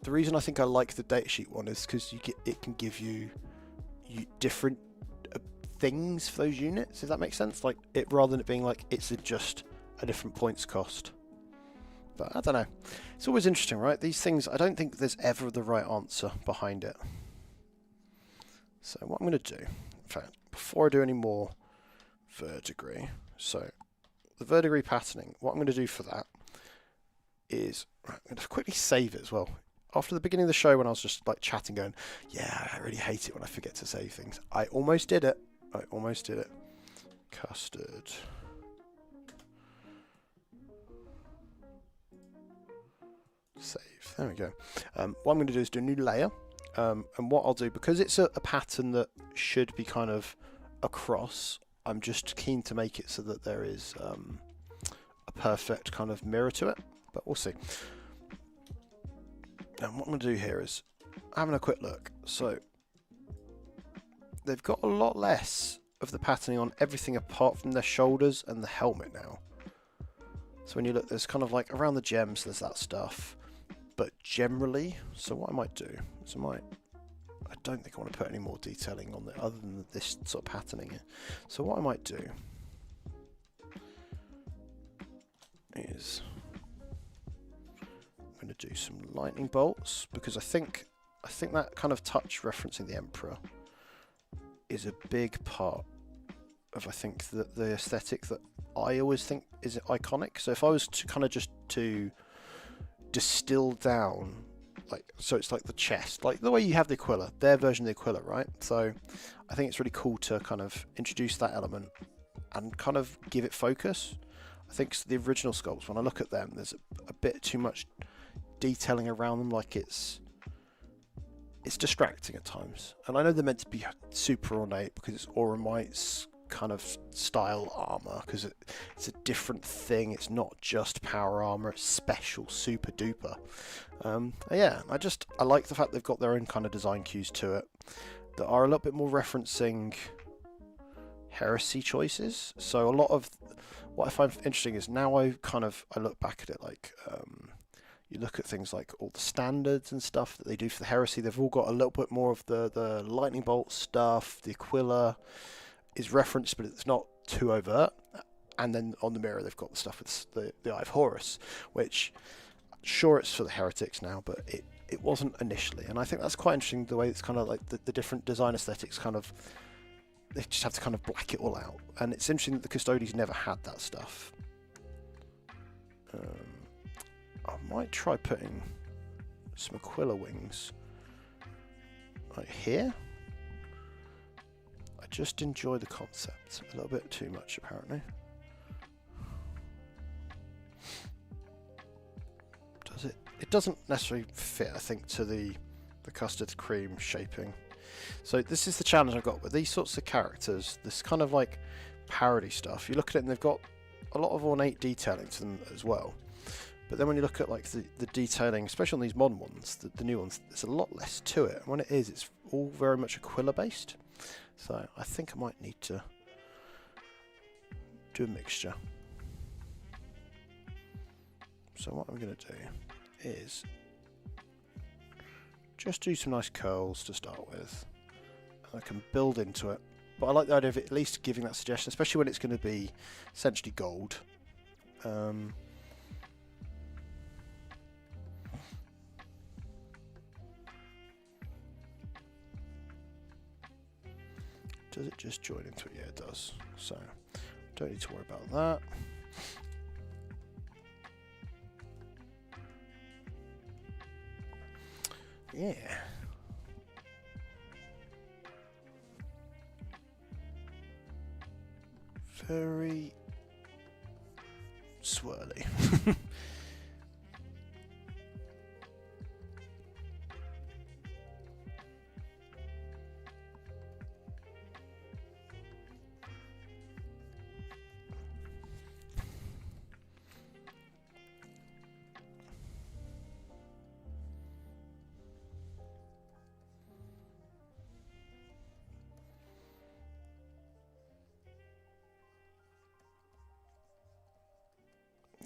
the reason I think I like the datasheet one is because it can give you different things for those units, if that makes sense. Like it, rather than it being like it's just a different points cost. But I don't know. It's always interesting, right? These things, I don't think there's ever the right answer behind it. So what I'm going to do, in fact, before I do any more verdigris, so the verdigris patterning, what I'm going to do for that is, right, I'm going to quickly save it as well. After the beginning of the show when I was just like chatting going, yeah, I really hate it when I forget to save things. I almost did it. Custard. Save. There we go. What I'm going to do is do a new layer. And what I'll do, because it's a pattern that should be kind of across, I'm just keen to make it so that there is a perfect kind of mirror to it. But we'll see. And what I'm going to do here is having a quick look. So they've got a lot less of the patterning on everything apart from their shoulders and the helmet now. So when you look, there's kind of like around the gems, there's that stuff. But generally, so what I might do is I don't think I want to put any more detailing on it other than this sort of patterning here. So what I might do is I'm going to do some lightning bolts, because I think that kind of touch referencing the Emperor is a big part of, I think, the aesthetic that I always think is iconic. So if I was to kind of just to distill down, like, so it's like the chest, like the way you have the Aquila, their version of the Aquila, right? So I think it's really cool to kind of introduce that element and kind of give it focus. I think the original sculpts, when I look at them, there's a bit too much detailing around them, like it's distracting at times. And I know they're meant to be super ornate because it's Oramite's kind of style armor, because it's a different thing. It's not just power armor, it's special, super duper. Yeah, I like the fact they've got their own kind of design cues to it that are a little bit more referencing heresy choices. So a lot of what I find interesting is now I look back at it like, you look at things like all the standards and stuff that they do for the heresy, they've all got a little bit more of the lightning bolt stuff. The Aquila is referenced, but it's not too overt. And then on the mirror, they've got the stuff with the Eye of Horus, which, sure, it's for the heretics now, but it wasn't initially. And I think that's quite interesting, the way it's kind of like the different design aesthetics kind of, they just have to kind of black it all out. And it's interesting that the Custodes never had that stuff. I might try putting some Aquila wings right here. I just enjoy the concept a little bit too much, apparently. Does it? It doesn't necessarily fit, I think, to the custard cream shaping. So this is the challenge I've got with these sorts of characters, this kind of like parody stuff. You look at it and they've got a lot of ornate detailing to them as well. But then when you look at like the detailing, especially on these modern ones, the new ones, there's a lot less to it. And when it is, it's all very much Aquila based. So I think I might need to do a mixture. So what I'm going to do is just do some nice curls to start with. I can build into it. But I like the idea of at least giving that suggestion, especially when it's going to be essentially gold. Does it just join into it? Yeah, it does. So, don't need to worry about that. Yeah. Very swirly.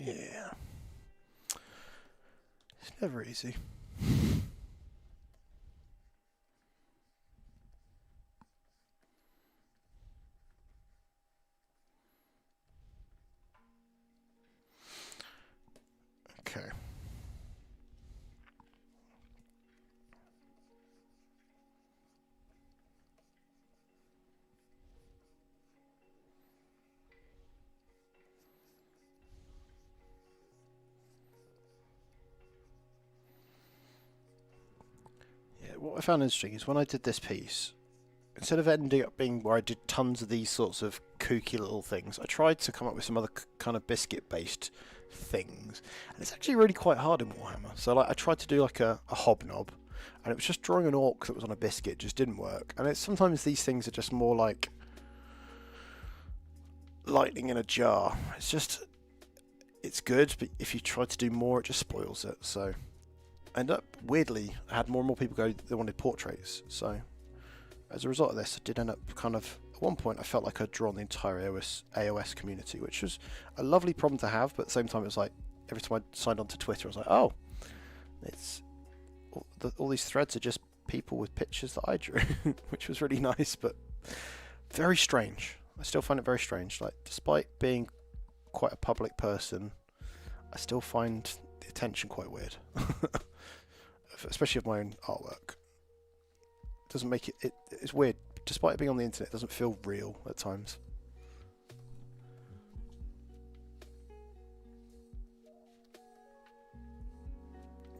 Yeah. It's never easy. Okay. What I found interesting is when I did this piece, instead of ending up being where I did tons of these sorts of kooky little things, I tried to come up with some other kind of biscuit-based things, and it's actually really quite hard in Warhammer. So like, I tried to do like a hobnob, and it was just drawing an orc that was on a biscuit, just didn't work. And it's sometimes these things are just more like lightning in a jar. It's good, but if you try to do more, it just spoils it. So weirdly, I had more and more people go, they wanted portraits. So as a result of this, I did end up kind of, at one point, I felt like I'd drawn the entire AOS community, which was a lovely problem to have, but at the same time, it was like, every time I signed on to Twitter, I was like, oh, it's all these threads are just people with pictures that I drew, which was really nice, but very strange. I still find it very strange. Like, despite being quite a public person, I still find the attention quite weird. Especially of my own artwork. It doesn't make it's weird. Despite it being on the internet, it doesn't feel real at times.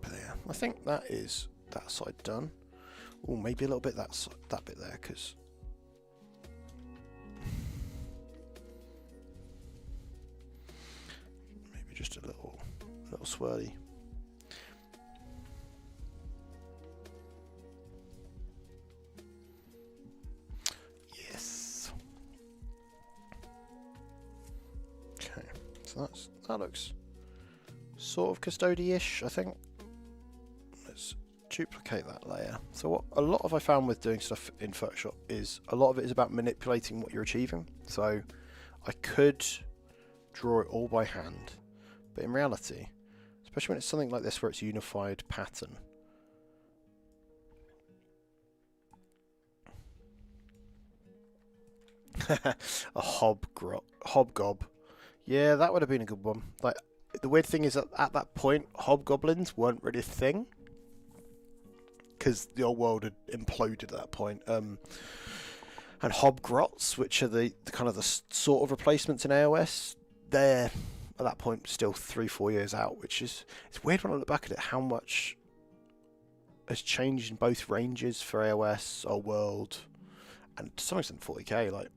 But yeah, I think that is that side done. Oh, maybe a little bit that bit there, because maybe just a little swirly. So that looks sort of custody-ish, I think. Let's duplicate that layer. So what a lot of I found with doing stuff in Photoshop is a lot of it is about manipulating what you're achieving. So I could draw it all by hand, but in reality, especially when it's something like this where it's a unified pattern, a hobgob. Yeah, that would have been a good one. Like, the weird thing is that at that point, hobgoblins weren't really a thing, because the old world had imploded at that point. And hobgrots, which are the kind of the sort of replacements in AOS, they're at that point still 3-4 years out, which is, it's weird when I look back at it how much has changed in both ranges for AOS, old world, and to some extent 40k. Like,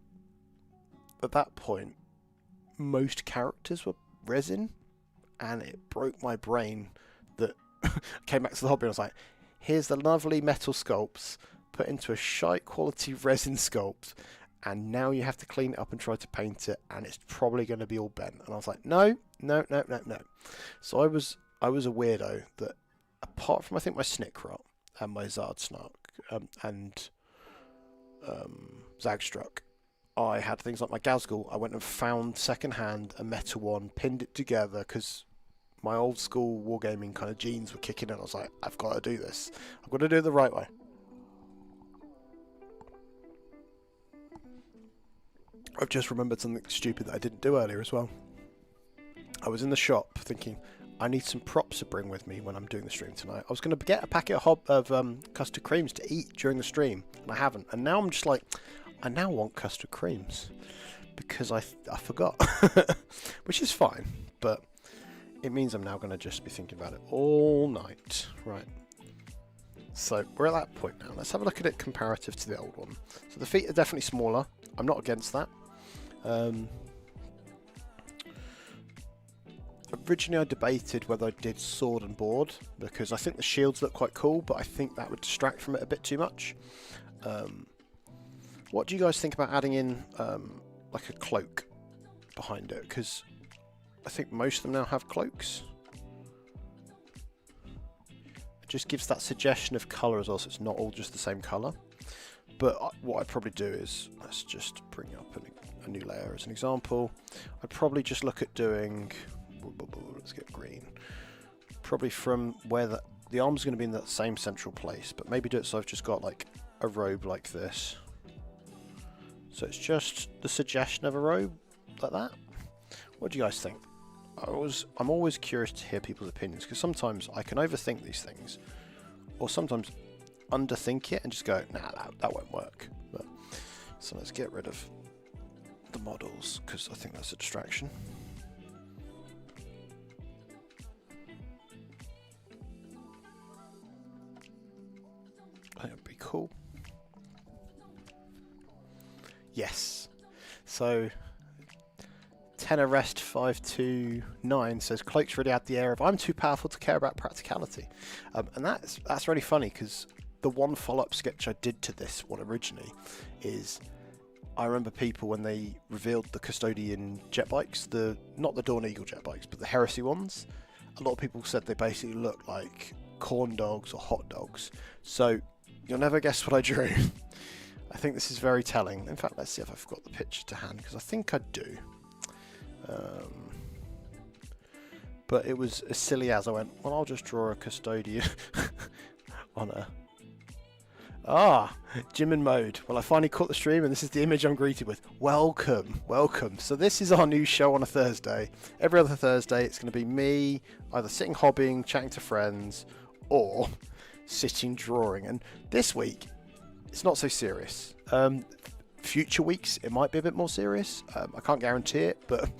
at that point, most characters were resin, and it broke my brain that I came back to the hobby and I was like, here's the lovely metal sculpts put into a shite quality resin sculpt, and now you have to clean it up and try to paint it, and it's probably going to be all bent. And I was like, no. So I was a weirdo that, apart from I think my Snickrot and my Zardsnark and Zagstruck, I had things like my Gazgul. I went and found secondhand a metal one, pinned it together, because my old school wargaming kind of genes were kicking in. I was like, I've got to do this. I've got to do it the right way. I've just remembered something stupid that I didn't do earlier as well. I was in the shop thinking, I need some props to bring with me when I'm doing the stream tonight. I was going to get a packet of custard creams to eat during the stream, and I haven't. And now I'm just like, I now want custard creams because I forgot, which is fine, but it means I'm now going to just be thinking about it all night. Right. So we're at that point now. Let's have a look at it comparative to the old one. So the feet are definitely smaller. I'm not against that. Originally I debated whether I did sword and board because I think the shields look quite cool, but I think that would distract from it a bit too much. What do you guys think about adding in like a cloak behind it? Because I think most of them now have cloaks. It just gives that suggestion of colour as well, so it's not all just the same colour. But what I'd probably do is, let's just bring up a new layer as an example. I'd probably just look at doing, let's get green, probably from where the arm's going to be in that same central place, but maybe do it so I've just got like a robe like this. So it's just the suggestion of a robe like that. What do you guys think? I'm always curious to hear people's opinions, because sometimes I can overthink these things, or sometimes underthink it and just go, nah, that won't work. But, so let's get rid of the models, because I think that's a distraction. I think it would be cool. Yes. So Tenor Rest 529 says cloaks really add the air of I'm too powerful to care about practicality, and that's really funny, because the one follow-up sketch I did to this one originally is, I remember people when they revealed the Custodian jet bikes, not the Dawn Eagle jet bikes, but the Heresy ones, a lot of people said they basically look like corn dogs or hot dogs. So you'll never guess what I drew. I think this is very telling. In fact, let's see if I've got the picture to hand, because I think I do. But it was as silly as I went, well, I'll just draw a Custodian on a... Gym in mode. Well, I finally caught the stream, and this is the image I'm greeted with. Welcome, welcome. So this is our new show on a Thursday. Every other Thursday, it's going to be me either sitting hobbying, chatting to friends, or sitting drawing. And this week, it's not so serious. Future weeks, it might be a bit more serious. I can't guarantee it, but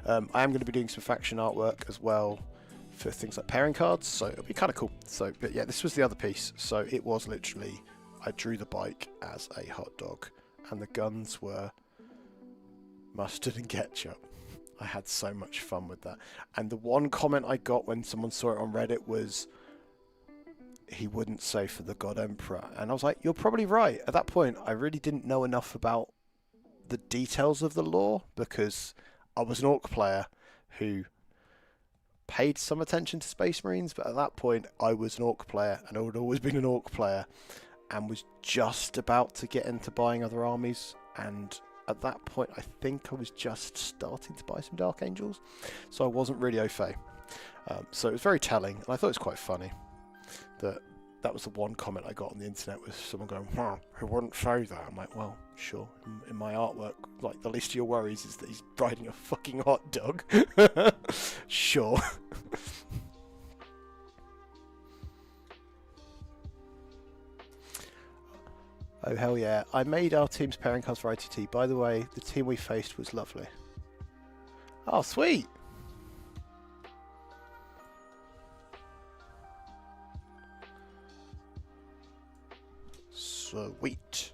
I am going to be doing some faction artwork as well for things like pairing cards, so it'll be kind of cool. So, but yeah, this was the other piece. So it was literally, I drew the bike as a hot dog, and the guns were mustard and ketchup. I had so much fun with that. And the one comment I got when someone saw it on Reddit was, he wouldn't say for the God Emperor. And I was like, you're probably right. At that point, I really didn't know enough about the details of the lore, because I was an Orc player who paid some attention to Space Marines, but at that point, I was an Orc player, and I had always been an Orc player, and was just about to get into buying other armies. And at that point, I think I was just starting to buy some Dark Angels, so I wasn't really au fait. So it was very telling, and I thought it was quite funny. That was the one comment I got on the internet, was someone going, wow, who wouldn't say that? I'm like, well, sure. In my artwork, like, the least of your worries is that he's riding a fucking hot dog. Sure. Oh, hell yeah. I made our team's pairing cards for ITT. By the way, the team we faced was lovely. Oh, sweet. Sweet.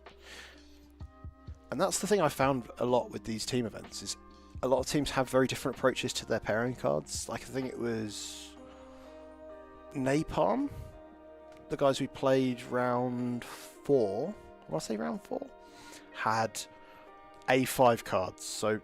And that's the thing I found a lot with these team events, is a lot of teams have very different approaches to their pairing cards. Like, I think it was Napalm, the guys we played round 4, I say round 4, had A5 cards. So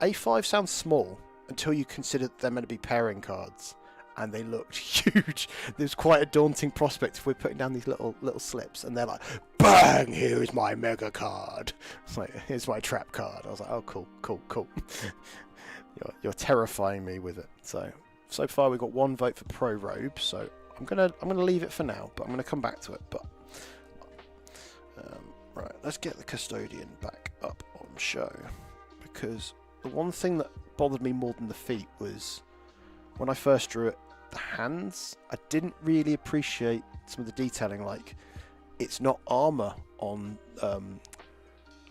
A5 sounds small until you consider that they're meant to be pairing cards, and they looked huge. There's quite a daunting prospect if we're putting down these little slips, and they're like, bang, here's my mega card. It's like, here's my trap card. I was like, oh, cool. You're terrifying me with it. So so far we've got 1 vote for pro robe, so I'm gonna leave it for now, but I'm gonna come back to it. But right, let's get the custodian back up on show, because the one thing that bothered me more than the feet was when I first drew it, the hands. I didn't really appreciate some of the detailing, like it's not armor on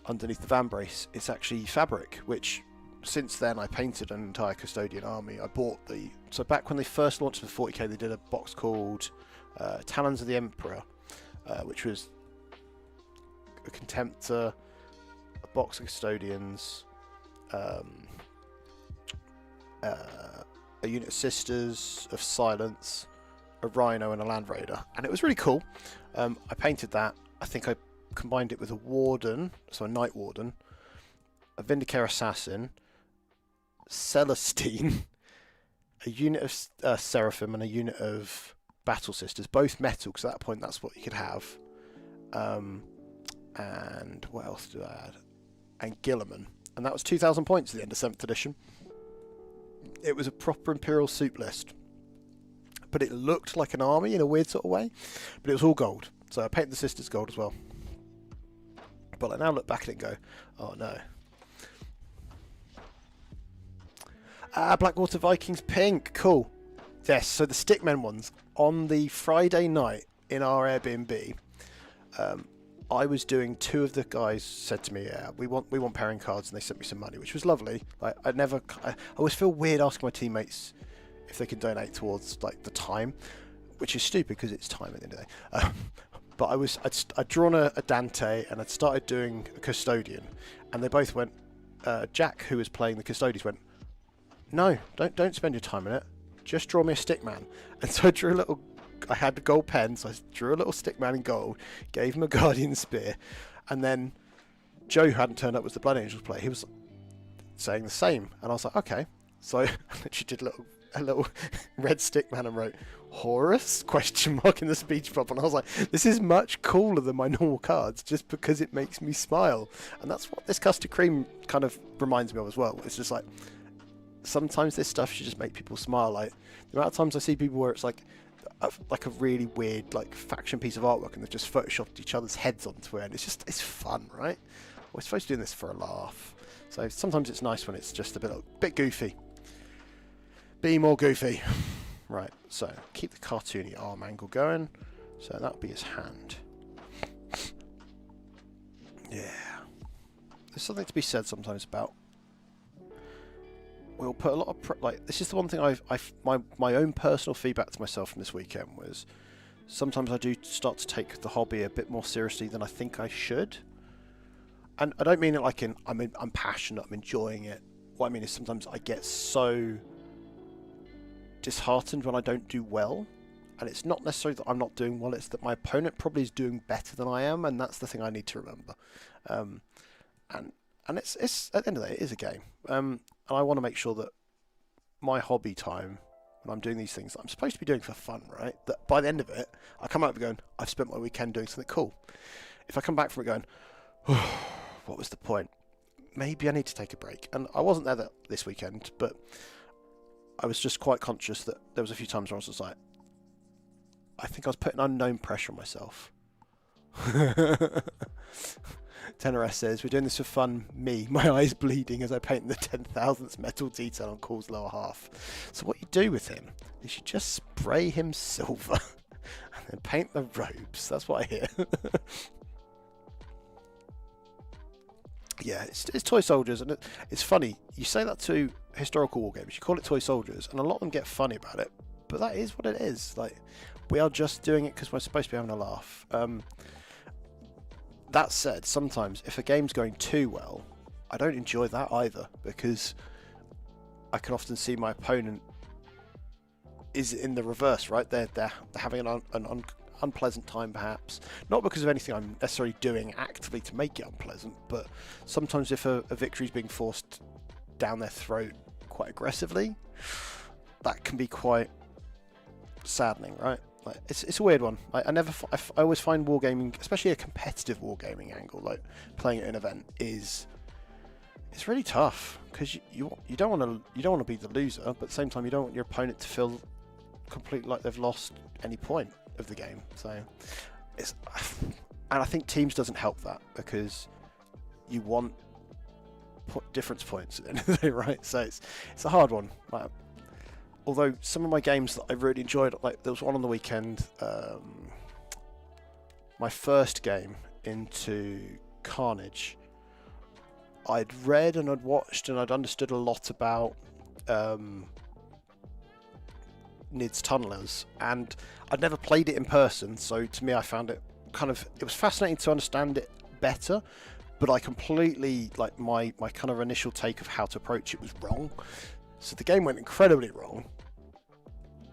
underneath the vambrace, it's actually fabric, which since then I painted an entire custodian army. I bought so back when they first launched for 40k, they did a box called Talons of the Emperor, which was a Contemptor, a box of custodians, a unit of Sisters of Silence, a Rhino, and a Land Raider, and it was really cool. I painted that. I think I combined it with a Warden, so a Night Warden, a Vindicare Assassin, Celestine, a unit of Seraphim, and a unit of Battle Sisters, both metal, because at that point that's what you could have. And what else did I add? And Gilliman, and that was 2,000 points at the end of 7th edition. It was a proper Imperial soup list, but it looked like an army in a weird sort of way, but it was all gold, so I painted the Sisters gold as well. But I now look back at it and go, oh no. Blackwater Vikings pink, cool. Yes, so the Stickmen ones, on the Friday night in our Airbnb, I was doing, 2 of the guys said to me, yeah, we want pairing cards, and they sent me some money, which was lovely. Like I always feel weird asking my teammates if they can donate towards like the time, which is stupid because it's time at the end of the day. But I'd drawn a Dante, and I'd started doing a Custodian, and they both went, Jack, who was playing the Custodes, went, no, don't spend your time in it, just draw me a Stickman. And so I drew a little, I had a gold pen, so I drew a little Stickman in gold, gave him a Guardian Spear, and then Joe, who hadn't turned up, was the Blood Angels player, he was saying the same, and I was like, okay. So I literally did a little red Stickman and wrote Horus ? In the speech bubble, and I was like, this is much cooler than my normal cards, just because it makes me smile. And that's what this Custard Cream kind of reminds me of as well. It's just like, sometimes this stuff should just make people smile. Like the amount of times I see people where it's like a really weird like faction piece of artwork, and they've just photoshopped each other's heads onto it, and it's fun, right? We're supposed to do this for a laugh, so sometimes it's nice when it's just a bit goofy. Be more goofy. Right, so keep the cartoony arm angle going, so that'll be his hand. Yeah, there's something to be said sometimes about, we'll put a lot of like, this is the one thing my own personal feedback to myself from this weekend was, sometimes I do start to take the hobby a bit more seriously than I think I should. And I don't mean it like I'm passionate, I'm enjoying it. What I mean is sometimes I get so disheartened when I don't do well, and it's not necessarily that I'm not doing well, it's that my opponent probably is doing better than I am, and that's the thing I need to remember. And it's at the end of the day, it is a game, and I want to make sure that my hobby time, when I'm doing these things that I'm supposed to be doing for fun, right, that by the end of it I come out going, I've spent my weekend doing something cool. If I come back from it going, oh, what was the point, maybe I need to take a break. And I wasn't there this weekend, but I was just quite conscious that there was a few times where I was just like, I think I was putting unknown pressure on myself. Tenoress says, we're doing this for fun, me, my eyes bleeding as I paint the 10,000th metal detail on Call's lower half. So what you do with him is you just spray him silver and then paint the robes. That's what I hear. Yeah, it's toy soldiers, and it's funny. You say that to historical war games, you call it toy soldiers, and a lot of them get funny about it, but that is what it is. Like, we are just doing it because we're supposed to be having a laugh. That said, sometimes if a game's going too well, I don't enjoy that either, because I can often see my opponent is in the reverse, right? They're having an unpleasant time, perhaps, not because of anything I'm necessarily doing actively to make it unpleasant, but sometimes if a victory is being forced down their throat quite aggressively, that can be quite saddening, right? Like, it's a weird one. I always find wargaming, especially a competitive wargaming angle, like playing at an event, is it's really tough because you don't want to be the loser, but at the same time you don't want your opponent to feel completely like they've lost any point of the game. So it's, and I think teams doesn't help that because you want difference points at the end of the day, right? So it's a hard one. Like, although some of my games that I really enjoyed, like there was one on the weekend, my first game into Carnage, I'd read and I'd watched and I'd understood a lot about Nid's Tunnelers, and I'd never played it in person, so to me I found it it was fascinating to understand it better, but I completely, like my kind of initial take of how to approach it was wrong. So the game went incredibly wrong,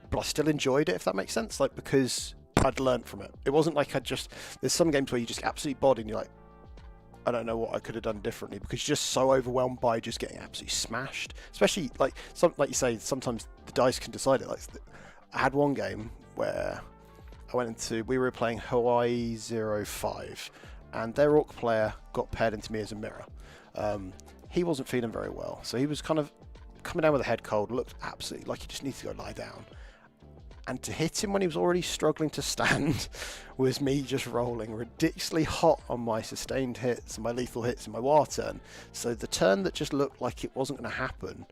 but I still enjoyed it, if that makes sense, like because I'd learned from it. It wasn't like there's some games where you just absolutely body and you're like, I don't know what I could have done differently, because you're just so overwhelmed by just getting absolutely smashed. Especially like you say, sometimes the dice can decide it. Like I had one game where we were playing Hawaii 05, and their orc player got paired into me as a mirror. He wasn't feeling very well, so he was kind of coming down with a head cold, looked absolutely like he just needs to go lie down. And to hit him when he was already struggling to stand was me just rolling ridiculously hot on my sustained hits and my lethal hits in my war turn. So the turn that just looked like it wasn't going to happen,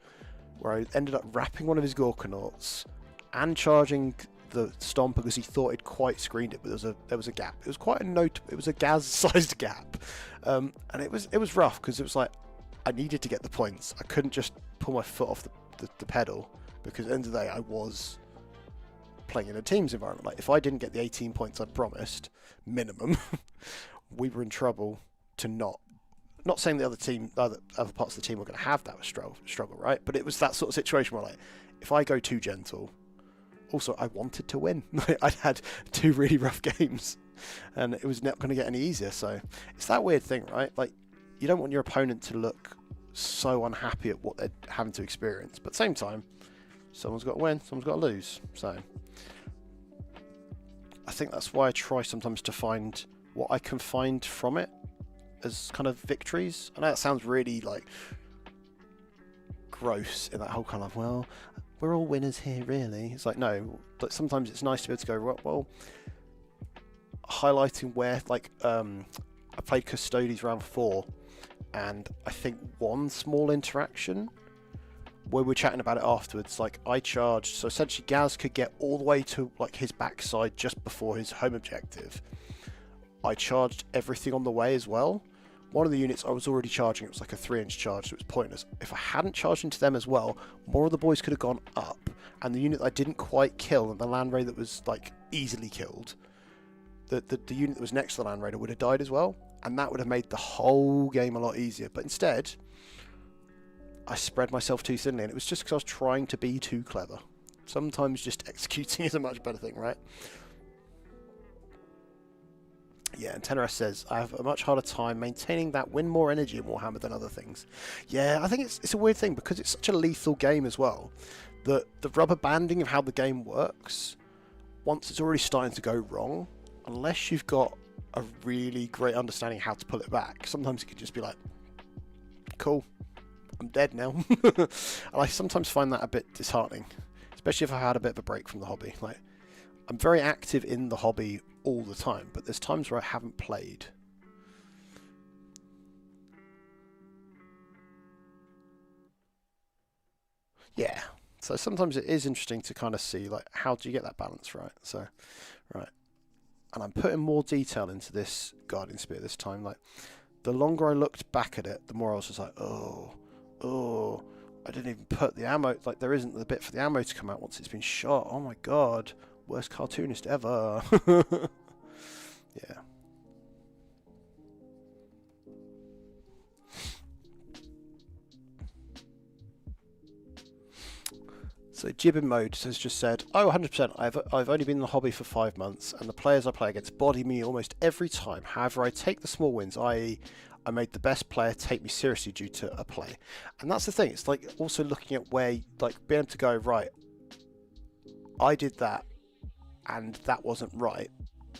where I ended up wrapping one of his Gorkanauts and charging the stomp because he thought he'd quite screened it, but there was a gap. It was quite it was a Gaz-sized gap, and it was rough because it was like I needed to get the points. I couldn't just pull my foot off the pedal, because at the end of the day I was playing in a teams environment. Like if I didn't get the 18 points I'd promised minimum, we were in trouble. To not saying the other parts of the team were going to have that struggle, right? But it was that sort of situation where, like, if I go too gentle, also I wanted to win. I'd had 2 really rough games, and it was not going to get any easier. So it's that weird thing, right? Like you don't want your opponent to look so unhappy at what they're having to experience, but at the same time, someone's got to win, someone's got to lose. So I think that's why I try sometimes to find what I can find from it as kind of victories. I know that sounds really like gross in that whole kind of, well, we're all winners here, really. It's like, no, but sometimes it's nice to be able to go, well, highlighting where, like, I played Custodes round 4, and I think one small interaction where we're chatting about it afterwards, like I charged, so essentially Gaz could get all the way to like his backside just before his home objective. I charged everything on the way as well. One of the units I was already charging, it was like a 3-inch charge, so it was pointless. If I hadn't charged into them as well, more of the boys could have gone up, and the unit that I didn't quite kill, and the land raider that was like easily killed, the unit that was next to the land raider would have died as well, and that would have made the whole game a lot easier. But instead, I spread myself too thinly, and it was just because I was trying to be too clever. Sometimes just executing is a much better thing, right? Yeah, and Tenor says, I have a much harder time maintaining that win more energy in Warhammer than other things. Yeah, I think it's a weird thing, because it's such a lethal game as well, that the rubber banding of how the game works, once it's already starting to go wrong, unless you've got a really great understanding how to pull it back, sometimes it could just be like, cool, I'm dead now. And I sometimes find that a bit disheartening, especially if I had a bit of a break from the hobby. Like, I'm very active in the hobby all the time, but there's times where I haven't played. Yeah, so sometimes it is interesting to kind of see, like, how do you get that balance right? So, right, and I'm putting more detail into this Guardian Spear this time. Like, the longer I looked back at it, the more I was just like, oh, I didn't even put the ammo, like there isn't the bit for the ammo to come out once it's been shot. Oh my god, worst cartoonist ever. Yeah. So Jibbin Mode has just said, oh, 100%, I've only been in the hobby for 5 months, and the players I play against body me almost every time. However, I take the small wins, i.e. I made the best player take me seriously due to a play. And that's the thing, it's like also looking at where, like, being able to go, right, I did that, and that wasn't right.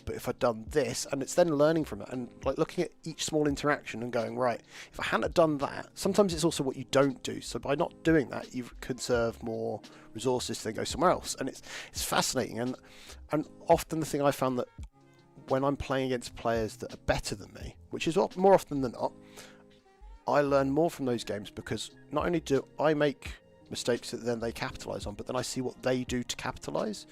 but if I'd done this, and it's then learning from it and like looking at each small interaction and going, right, if I hadn't done that, sometimes it's also what you don't do. So by not doing that, you conserve more resources to then go somewhere else. And it's fascinating. And often the thing I found that when I'm playing against players that are better than me, which is more often than not, I learn more from those games, because not only do I make mistakes that then they capitalise on, but then I see what they do to capitalise,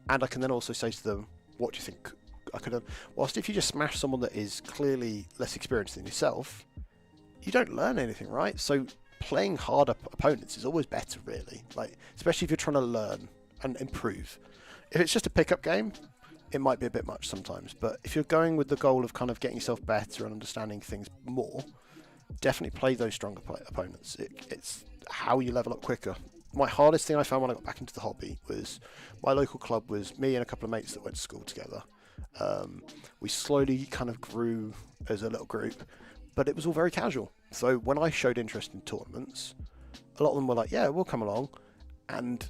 and I can then also say to them, what do you think I could have... Whilst if you just smash someone that is clearly less experienced than yourself, you don't learn anything, right? So playing harder opponents is always better, really, like especially if you're trying to learn and improve. If it's just a pickup game, it might be a bit much sometimes, but if you're going with the goal of kind of getting yourself better and understanding things more, definitely play those stronger opponents. It's how you level up quicker. My hardest thing I found when I got back into the hobby was my local club was me and a couple of mates that went to school together. We slowly kind of grew as a little group, but it was all very casual. So when I showed interest in tournaments, a lot of them were like, yeah, we'll come along. And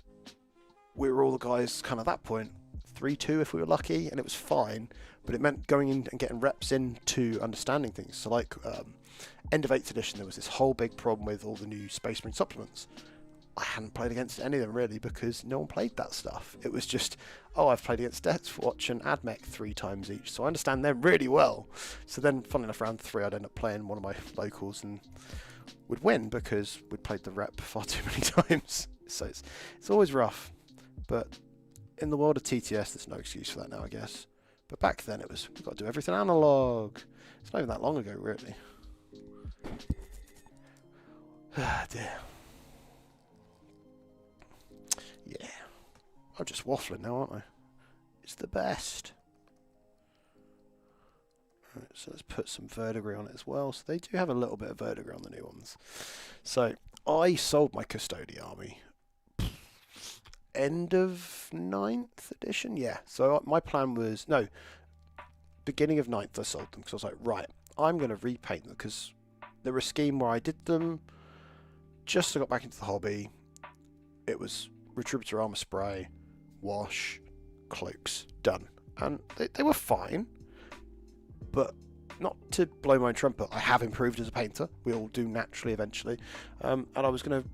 we were all the guys kind of at that point, 3-2 if we were lucky, and it was fine. But it meant going in and getting reps into understanding things. So like end of 8th edition, there was this whole big problem with all the new Space Marine supplements. I hadn't played against any of them really, because no one played that stuff. It was just, oh, I've played against Death's Watch and AdMech 3 times each, so I understand them really well. So then, funnily enough, round 3, I'd end up playing one of my locals and would win because we'd played the rep far too many times. So it's always rough, but in the world of TTS, there's no excuse for that now, I guess. But back then, it was, we've got to do everything analog. It's not even that long ago, really. Ah, dear. Yeah, I'm just waffling now, aren't I? It's the best. Right, so let's put some verdigris on it as well. So they do have a little bit of verdigris on the new ones. So I sold my Custodes army end of 9th edition. Yeah. So my plan was beginning of 9th. I sold them because I was like, right, I'm going to repaint them, because there was a scheme where I did them just as I got back into the hobby. It was Retributor armor spray, wash, cloaks, done. And they were fine, but not to blow my own trumpet, I have improved as a painter. We all do naturally eventually. And I was going to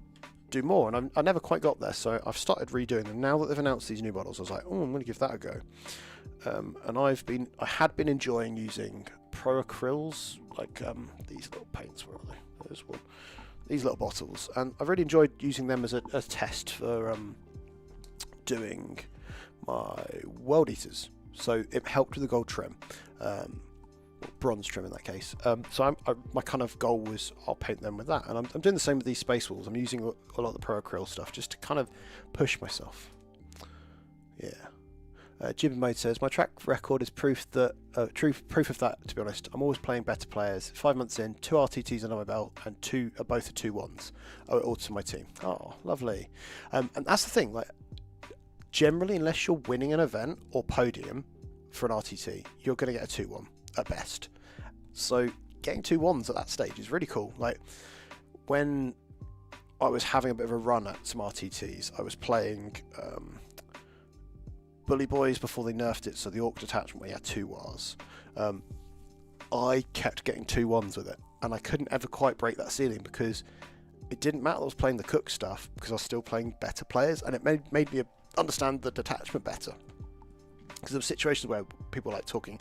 do more, and I never quite got there, so I've started redoing them. Now that they've announced these new models, I was like, oh, I'm going to give that a go. And I had been enjoying using Pro Acryls, like these little paints, where are they? There's one. These little bottles, and I've really enjoyed using them as a test for doing my World Eaters. So it helped with the gold trim, bronze trim in that case. So my kind of goal was I'll paint them with that, and I'm doing the same with these space walls. I'm using a lot of the Pro Acryl stuff just to kind of push myself. Yeah. Jib Mode says, my track record is proof of that, to be honest. I'm always playing better players. 5 months in, 2 RTTs under my belt, and both are 2-1s. All to my team. Oh, lovely. And that's the thing, like, generally, unless you're winning an event or podium for an RTT, you're going to get a 2-1 at best. So getting 2-1s at that stage is really cool. Like, when I was having a bit of a run at some RTTs, I was playing Bully Boys before they nerfed it, so the Orc detachment where you had 2 wars. I kept getting 2-1s with it, and I couldn't ever quite break that ceiling, because it didn't matter that I was playing the cook stuff, because I was still playing better players, and it made me understand the detachment better. Because there were situations where people were like talking,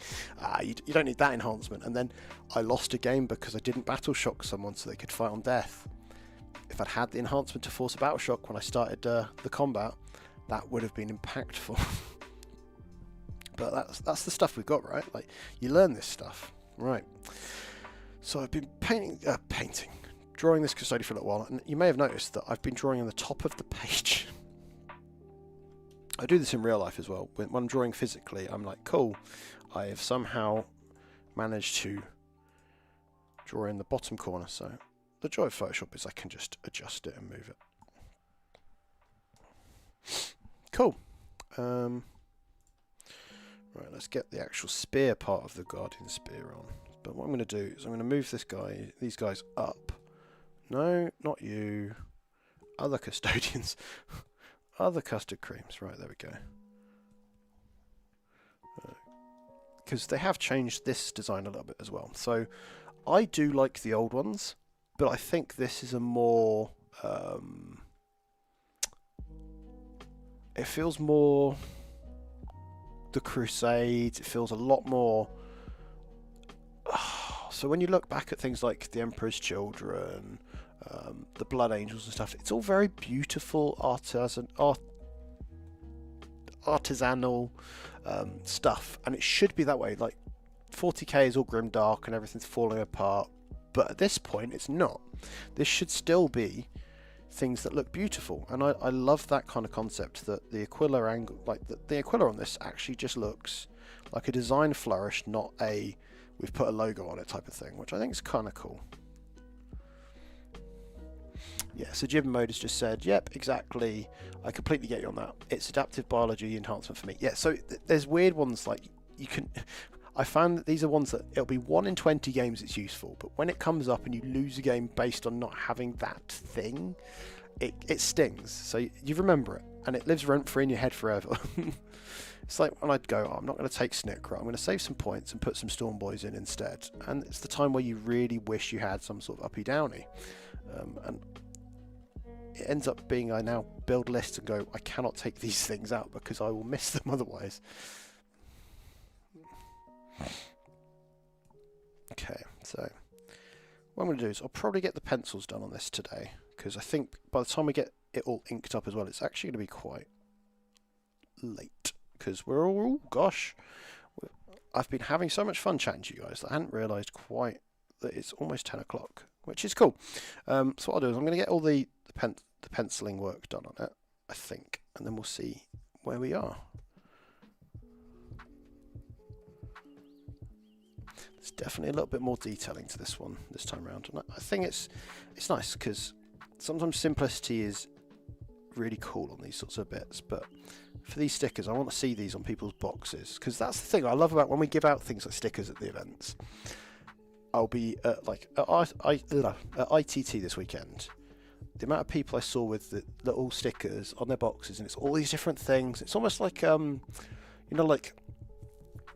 you don't need that enhancement, and then I lost a game because I didn't battle shock someone so they could fight on death. If I'd had the enhancement to force a battle shock when I started the combat, that would have been impactful. But that's the stuff we've got, right? Like, you learn this stuff, right? So I've been drawing this Custodes for a little while, and you may have noticed that I've been drawing on the top of the page. I do this in real life as well. When I'm drawing physically, I'm like, cool, I have somehow managed to draw in the bottom corner. So the joy of Photoshop is I can just adjust it and move it. Cool. Right, let's get the actual spear part of the Guardian Spear on. But what I'm going to do is I'm going to move these guys up. No, not you. Other custodians. Other custard creams. Right, there we go. because they have changed this design a little bit as well. So I do like the old ones, but I think this is a more it feels more the Crusades. It feels a lot more so when you look back at things like the Emperor's Children, the Blood Angels and stuff, it's all very beautiful artisanal stuff, and it should be that way. Like 40k is all grimdark and everything's falling apart, but at this point it's not. This should still be things that look beautiful, and I love that kind of concept, that the Aquila angle, like the Aquila on this actually just looks like a design flourish, not a we've put a logo on it type of thing, which I think is kind of cool. Yeah, so Jib Mode has just said, yep, exactly. I completely get you on that. It's adaptive biology enhancement for me. Yeah, so there's weird ones like you can. I found that these are ones that it'll be 1 in 20 games it's useful, but when it comes up and you lose a game based on not having that thing, it stings. So you remember it, and it lives rent free in your head forever. It's like when I'd go, oh, I'm not going to take Snickra, I'm going to save some points and put some Storm Boys in instead. And it's the time where you really wish you had some sort of uppy downy. And it ends up being I now build lists and go, I cannot take these things out because I will miss them otherwise. Okay, so what I'm going to do is I'll probably get the pencils done on this today, because I think by the time we get it all inked up as well, it's actually going to be quite late, because we're all, oh gosh, I've been having so much fun chatting to you guys that I hadn't realised quite that it's almost 10 o'clock, which is cool. So what I'll do is I'm going to get all the penciling work done on it, I think, and then we'll see where we are. There's definitely a little bit more detailing to this one this time around, and I think it's nice, because sometimes simplicity is really cool on these sorts of bits, but for these stickers I want to see these on people's boxes, because that's the thing I love about when we give out things like stickers at the events. I'll be at ITT this weekend. The amount of people I saw with the little stickers on their boxes, and it's all these different things. It's almost like you know, like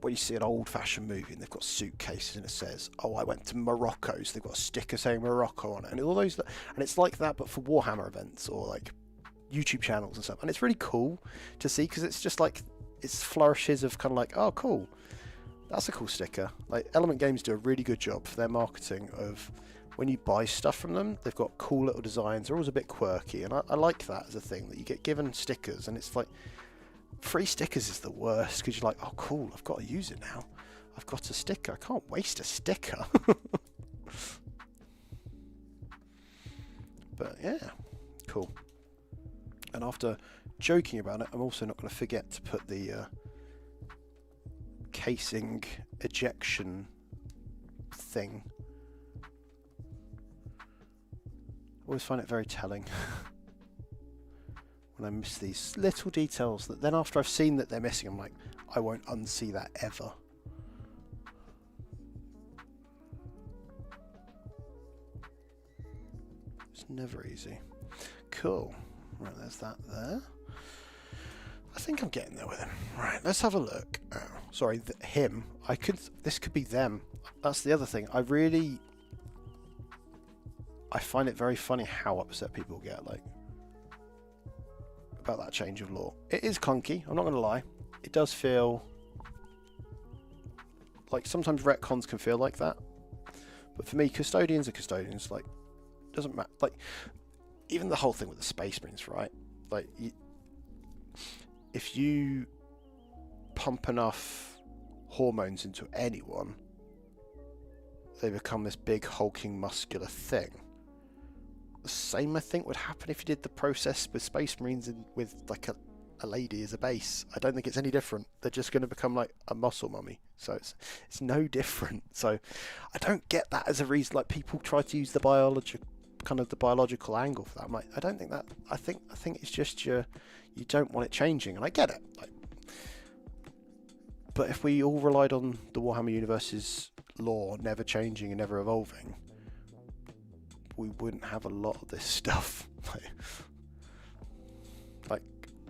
when you see an old-fashioned movie and they've got suitcases and it says, oh, I went to Morocco, so they've got a sticker saying Morocco on it, and all those, and it's like that but for Warhammer events or like YouTube channels and stuff, and it's really cool to see, because it's just like, it's flourishes of kind of like, oh cool, that's a cool sticker. Like Element Games do a really good job for their marketing of when you buy stuff from them, they've got cool little designs, they're always a bit quirky, and I like that as a thing, that you get given stickers, and it's like, free stickers is the worst, because you're like, oh cool, I've got to use it now, I've got a sticker, I can't waste a sticker. But yeah, cool. And after joking about it, I'm also not going to forget to put the casing ejection thing. I always find it very telling when I miss these little details that then after I've seen that they're missing, I'm like, I won't unsee that ever. It's never easy. Cool. Right, there's that there. I think I'm getting there with him. Right, let's have a look. Oh, sorry, him. This could be them. That's the other thing. I find it very funny how upset people get, like, about that change of law. It is clunky, I'm not going to lie. It does feel like sometimes retcons can feel like that. But for me, custodians are custodians. Like, doesn't matter. Like, even the whole thing with the Space Marines, right? Like, if you pump enough hormones into anyone, they become this big hulking muscular thing. The same, I think, would happen if you did the process with Space Marines and with like a lady as a base. I don't think it's any different. They're just going to become like a muscle mummy. So it's no different. So I don't get that as a reason. Like, people try to use the biological angle for that. I'm like, I don't think that. I think it's just you don't want it changing, and I get it. Like, but if we all relied on the Warhammer Universe's law never changing and never evolving, we wouldn't have a lot of this stuff. Like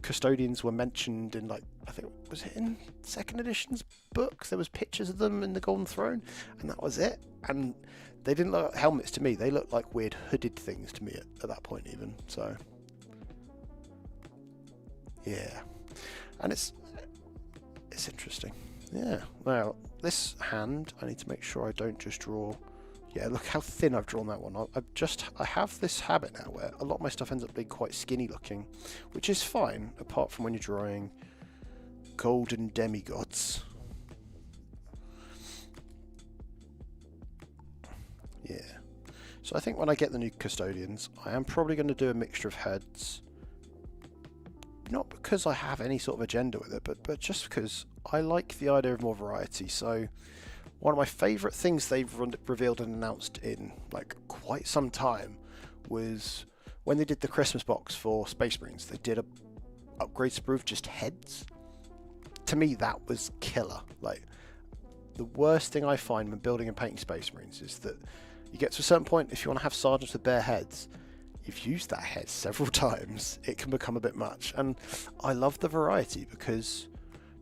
Custodians were mentioned in, like, I think, was it in second edition's book? There was pictures of them in the Golden Throne, and that was it. And they didn't look like helmets to me. They looked like weird hooded things to me at that point even. So, yeah. And it's interesting. Yeah. Well, this hand, I need to make sure I don't just draw... Yeah, look how thin I've drawn that one. I have this habit now where a lot of my stuff ends up being quite skinny looking, which is fine, apart from when you're drawing golden demigods. Yeah. So I think when I get the new Custodians, I am probably going to do a mixture of heads. Not because I have any sort of agenda with it, but just because I like the idea of more variety. So one of my favourite things they've revealed and announced in like quite some time was when they did the Christmas box for Space Marines. They did a upgrade sprue of just heads. To me, that was killer. Like, the worst thing I find when building and painting Space Marines is that you get to a certain point, if you want to have sergeants with bare heads, you've used that head several times, it can become a bit much. And I love the variety, because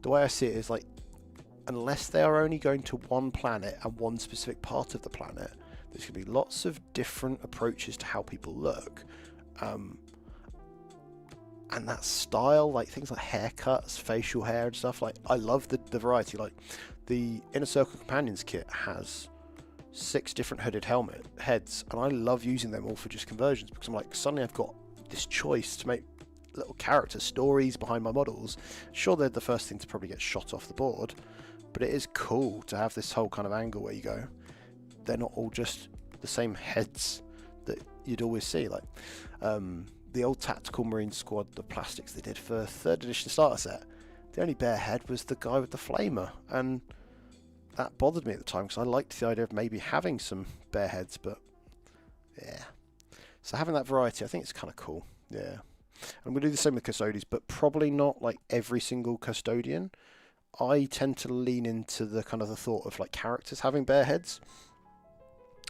the way I see it is, like, unless they are only going to one planet and one specific part of the planet, there's going to be lots of different approaches to how people look. And that style, like things like haircuts, facial hair and stuff, like, I love the variety. Like, the Inner Circle Companions kit has 6 different hooded heads, and I love using them all for just conversions, because I'm like, suddenly I've got this choice to make little character stories behind my models. Sure, they're the first thing to probably get shot off the board, but it is cool to have this whole kind of angle where you go, they're not all just the same heads that you'd always see. Like the old Tactical Marine Squad, the plastics they did for 3rd edition starter set, the only bare head was the guy with the flamer, and that bothered me at the time because I liked the idea of maybe having some bare heads, but yeah. So having that variety, I think it's kind of cool. Yeah. I'm going to do the same with Custodes, but probably not like every single Custodian. I tend to lean into the kind of the thought of like characters having bare heads.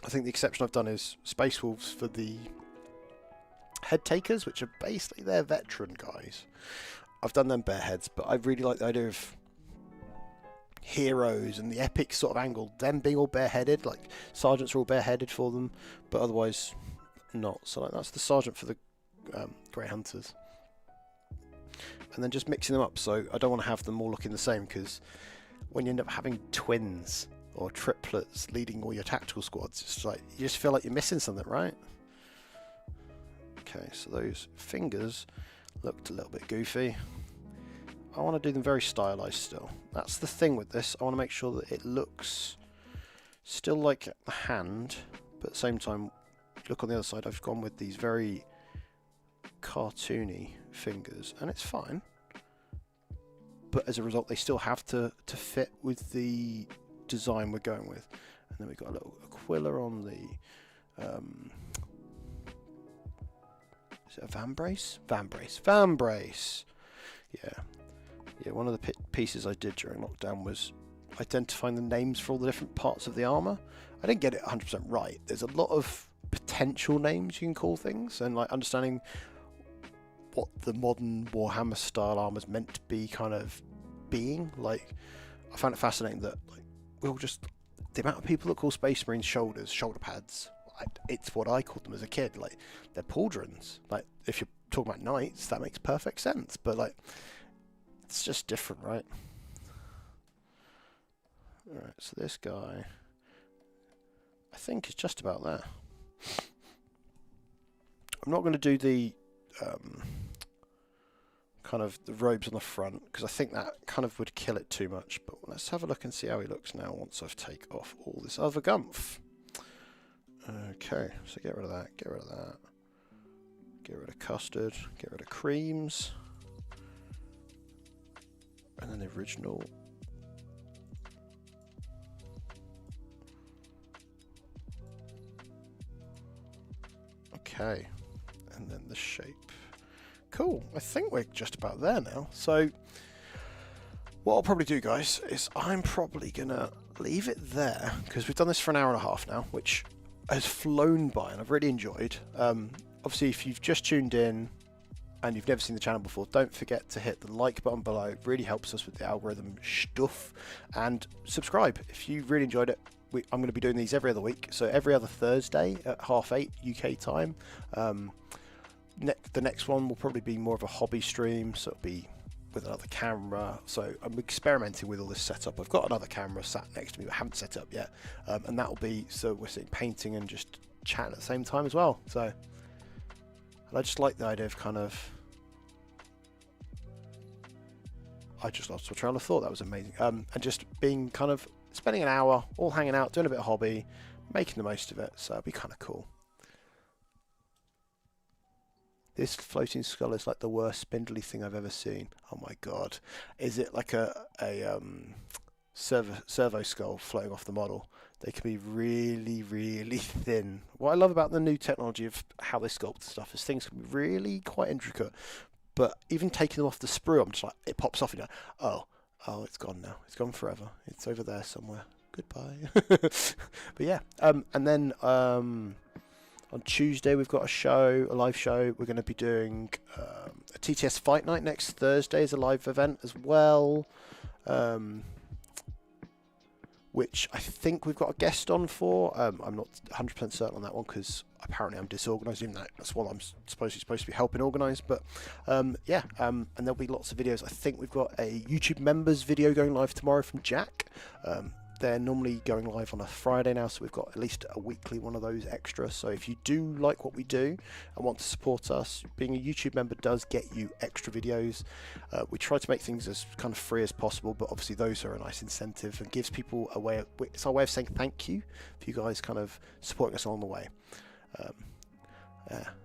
I think the exception I've done is Space Wolves for the head takers, which are basically their veteran guys. I've done them bare heads, but I really like the idea of heroes and the epic sort of angle, them being all bareheaded, like sergeants are all bareheaded for them, but otherwise not. So like, that's the sergeant for the Grey Hunters. And then just mixing them up, so I don't want to have them all looking the same, because when you end up having twins or triplets leading all your tactical squads, it's like you just feel like you're missing something, right? Okay, so those fingers looked a little bit goofy. I want to do them very stylized still. That's the thing with this. I want to make sure that it looks still like the hand, but at the same time, look on the other side, I've gone with these very cartoony fingers, and it's fine. But as a result, they still have to fit with the design we're going with. And then we've got a little Aquila on the... is it a Vambrace? Vambrace! Yeah, one of the pieces I did during lockdown was identifying the names for all the different parts of the armour. I didn't get it 100% right. There's a lot of potential names you can call things, and like understanding what the modern Warhammer style armour is meant to be kind of being. Like, I found it fascinating that like we'll just, the amount of people that call Space Marines shoulder pads, it's what I called them as a kid. Like, they're pauldrons. Like, if you're talking about knights, that makes perfect sense, but like, it's just different, right? Alright, so this guy, I think, is just about there. I'm not going to do the kind of the robes on the front, because I think that kind of would kill it too much, but let's have a look and see how he looks now once I've taken off all this other gumph. Okay, so get rid of that, get rid of that, get rid of custard, get rid of creams, and then the original. Okay, and then the shape. Cool, I think we're just about there now. So what I'll probably do, guys, is I'm probably gonna leave it there, because we've done this for an hour and a half now, which has flown by and I've really enjoyed. Obviously, if you've just tuned in, and you've never seen the channel before, don't forget to hit the like button below. It really helps us with the algorithm stuff. And subscribe if you really enjoyed it. I'm going to be doing these every other week, so every other Thursday at 8:30 UK time. The next one will probably be more of a hobby stream, so it'll be with another camera. So I'm experimenting with all this setup. I've got another camera sat next to me, but I haven't set it up yet, and that will be so we're sitting painting and just chatting at the same time as well. So, and I just like the idea of kind of. I just lost my train of thought. That was amazing. And just being kind of spending an hour all hanging out, doing a bit of hobby, making the most of it. So it'd be kind of cool. This floating skull is like the worst spindly thing I've ever seen. Oh my god. Is it like a servo skull floating off the model? They can be really, really thin. What I love about the new technology of how they sculpt stuff is things can be really quite intricate. But even taking them off the sprue, I'm just like, it pops off and you're like, oh, it's gone now. It's gone forever. It's over there somewhere. Goodbye. But yeah, and then on Tuesday we've got a live show. We're going to be doing a TTS Fight Night next Thursday as a live event as well, which I think we've got a guest on for. I'm not 100% certain on that one because apparently I'm disorganised, even though that's what I'm supposed to be helping organise. But yeah, and there'll be lots of videos. I think we've got a YouTube members video going live tomorrow from Jack. They're normally going live on a Friday now, so we've got at least a weekly one of those extra. So if you do like what we do and want to support us, being a YouTube member does get you extra videos. We try to make things as kind of free as possible, but obviously those are a nice incentive and gives people a way of, it's our way of saying thank you for you guys kind of supporting us along the way.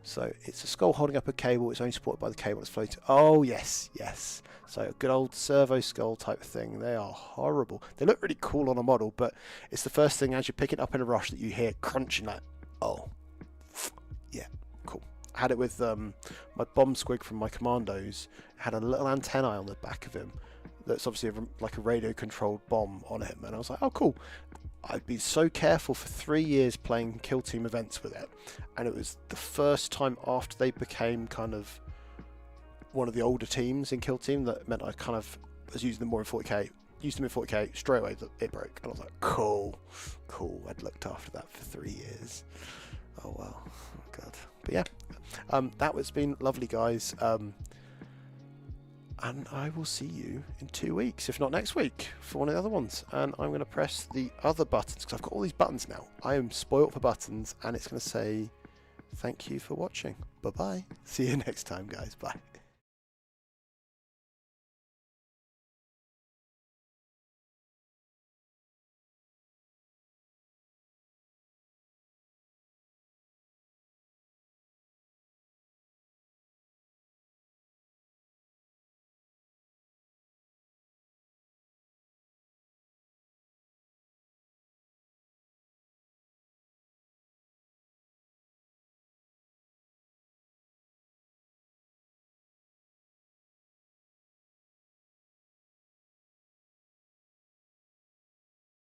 So it's a skull holding up a cable. It's only supported by the cable that's floating. Oh yes, yes. So a good old servo skull type thing. They are horrible. They look really cool on a model, but it's the first thing as you pick it up in a rush that you hear crunching. Like, oh, yeah, cool. I had it with my bomb squig from my commandos. It had a little antennae on the back of him. That's obviously like a radio-controlled bomb on him, and I was like, oh, cool. I've been so careful for 3 years playing kill team events with it, and it was the first time after they became kind of one of the older teams in kill team that meant I kind of was using them more in 40k. Used them in 40k, straight away it broke, and I was like, cool. I'd looked after that for 3 years. Oh wow, oh god. But yeah, that has been lovely, guys. And I will see you in 2 weeks, if not next week, for one of the other ones. And I'm going to press the other buttons, because I've got all these buttons now. I am spoilt for buttons, and it's going to say, thank you for watching. Bye-bye. See you next time, guys. Bye.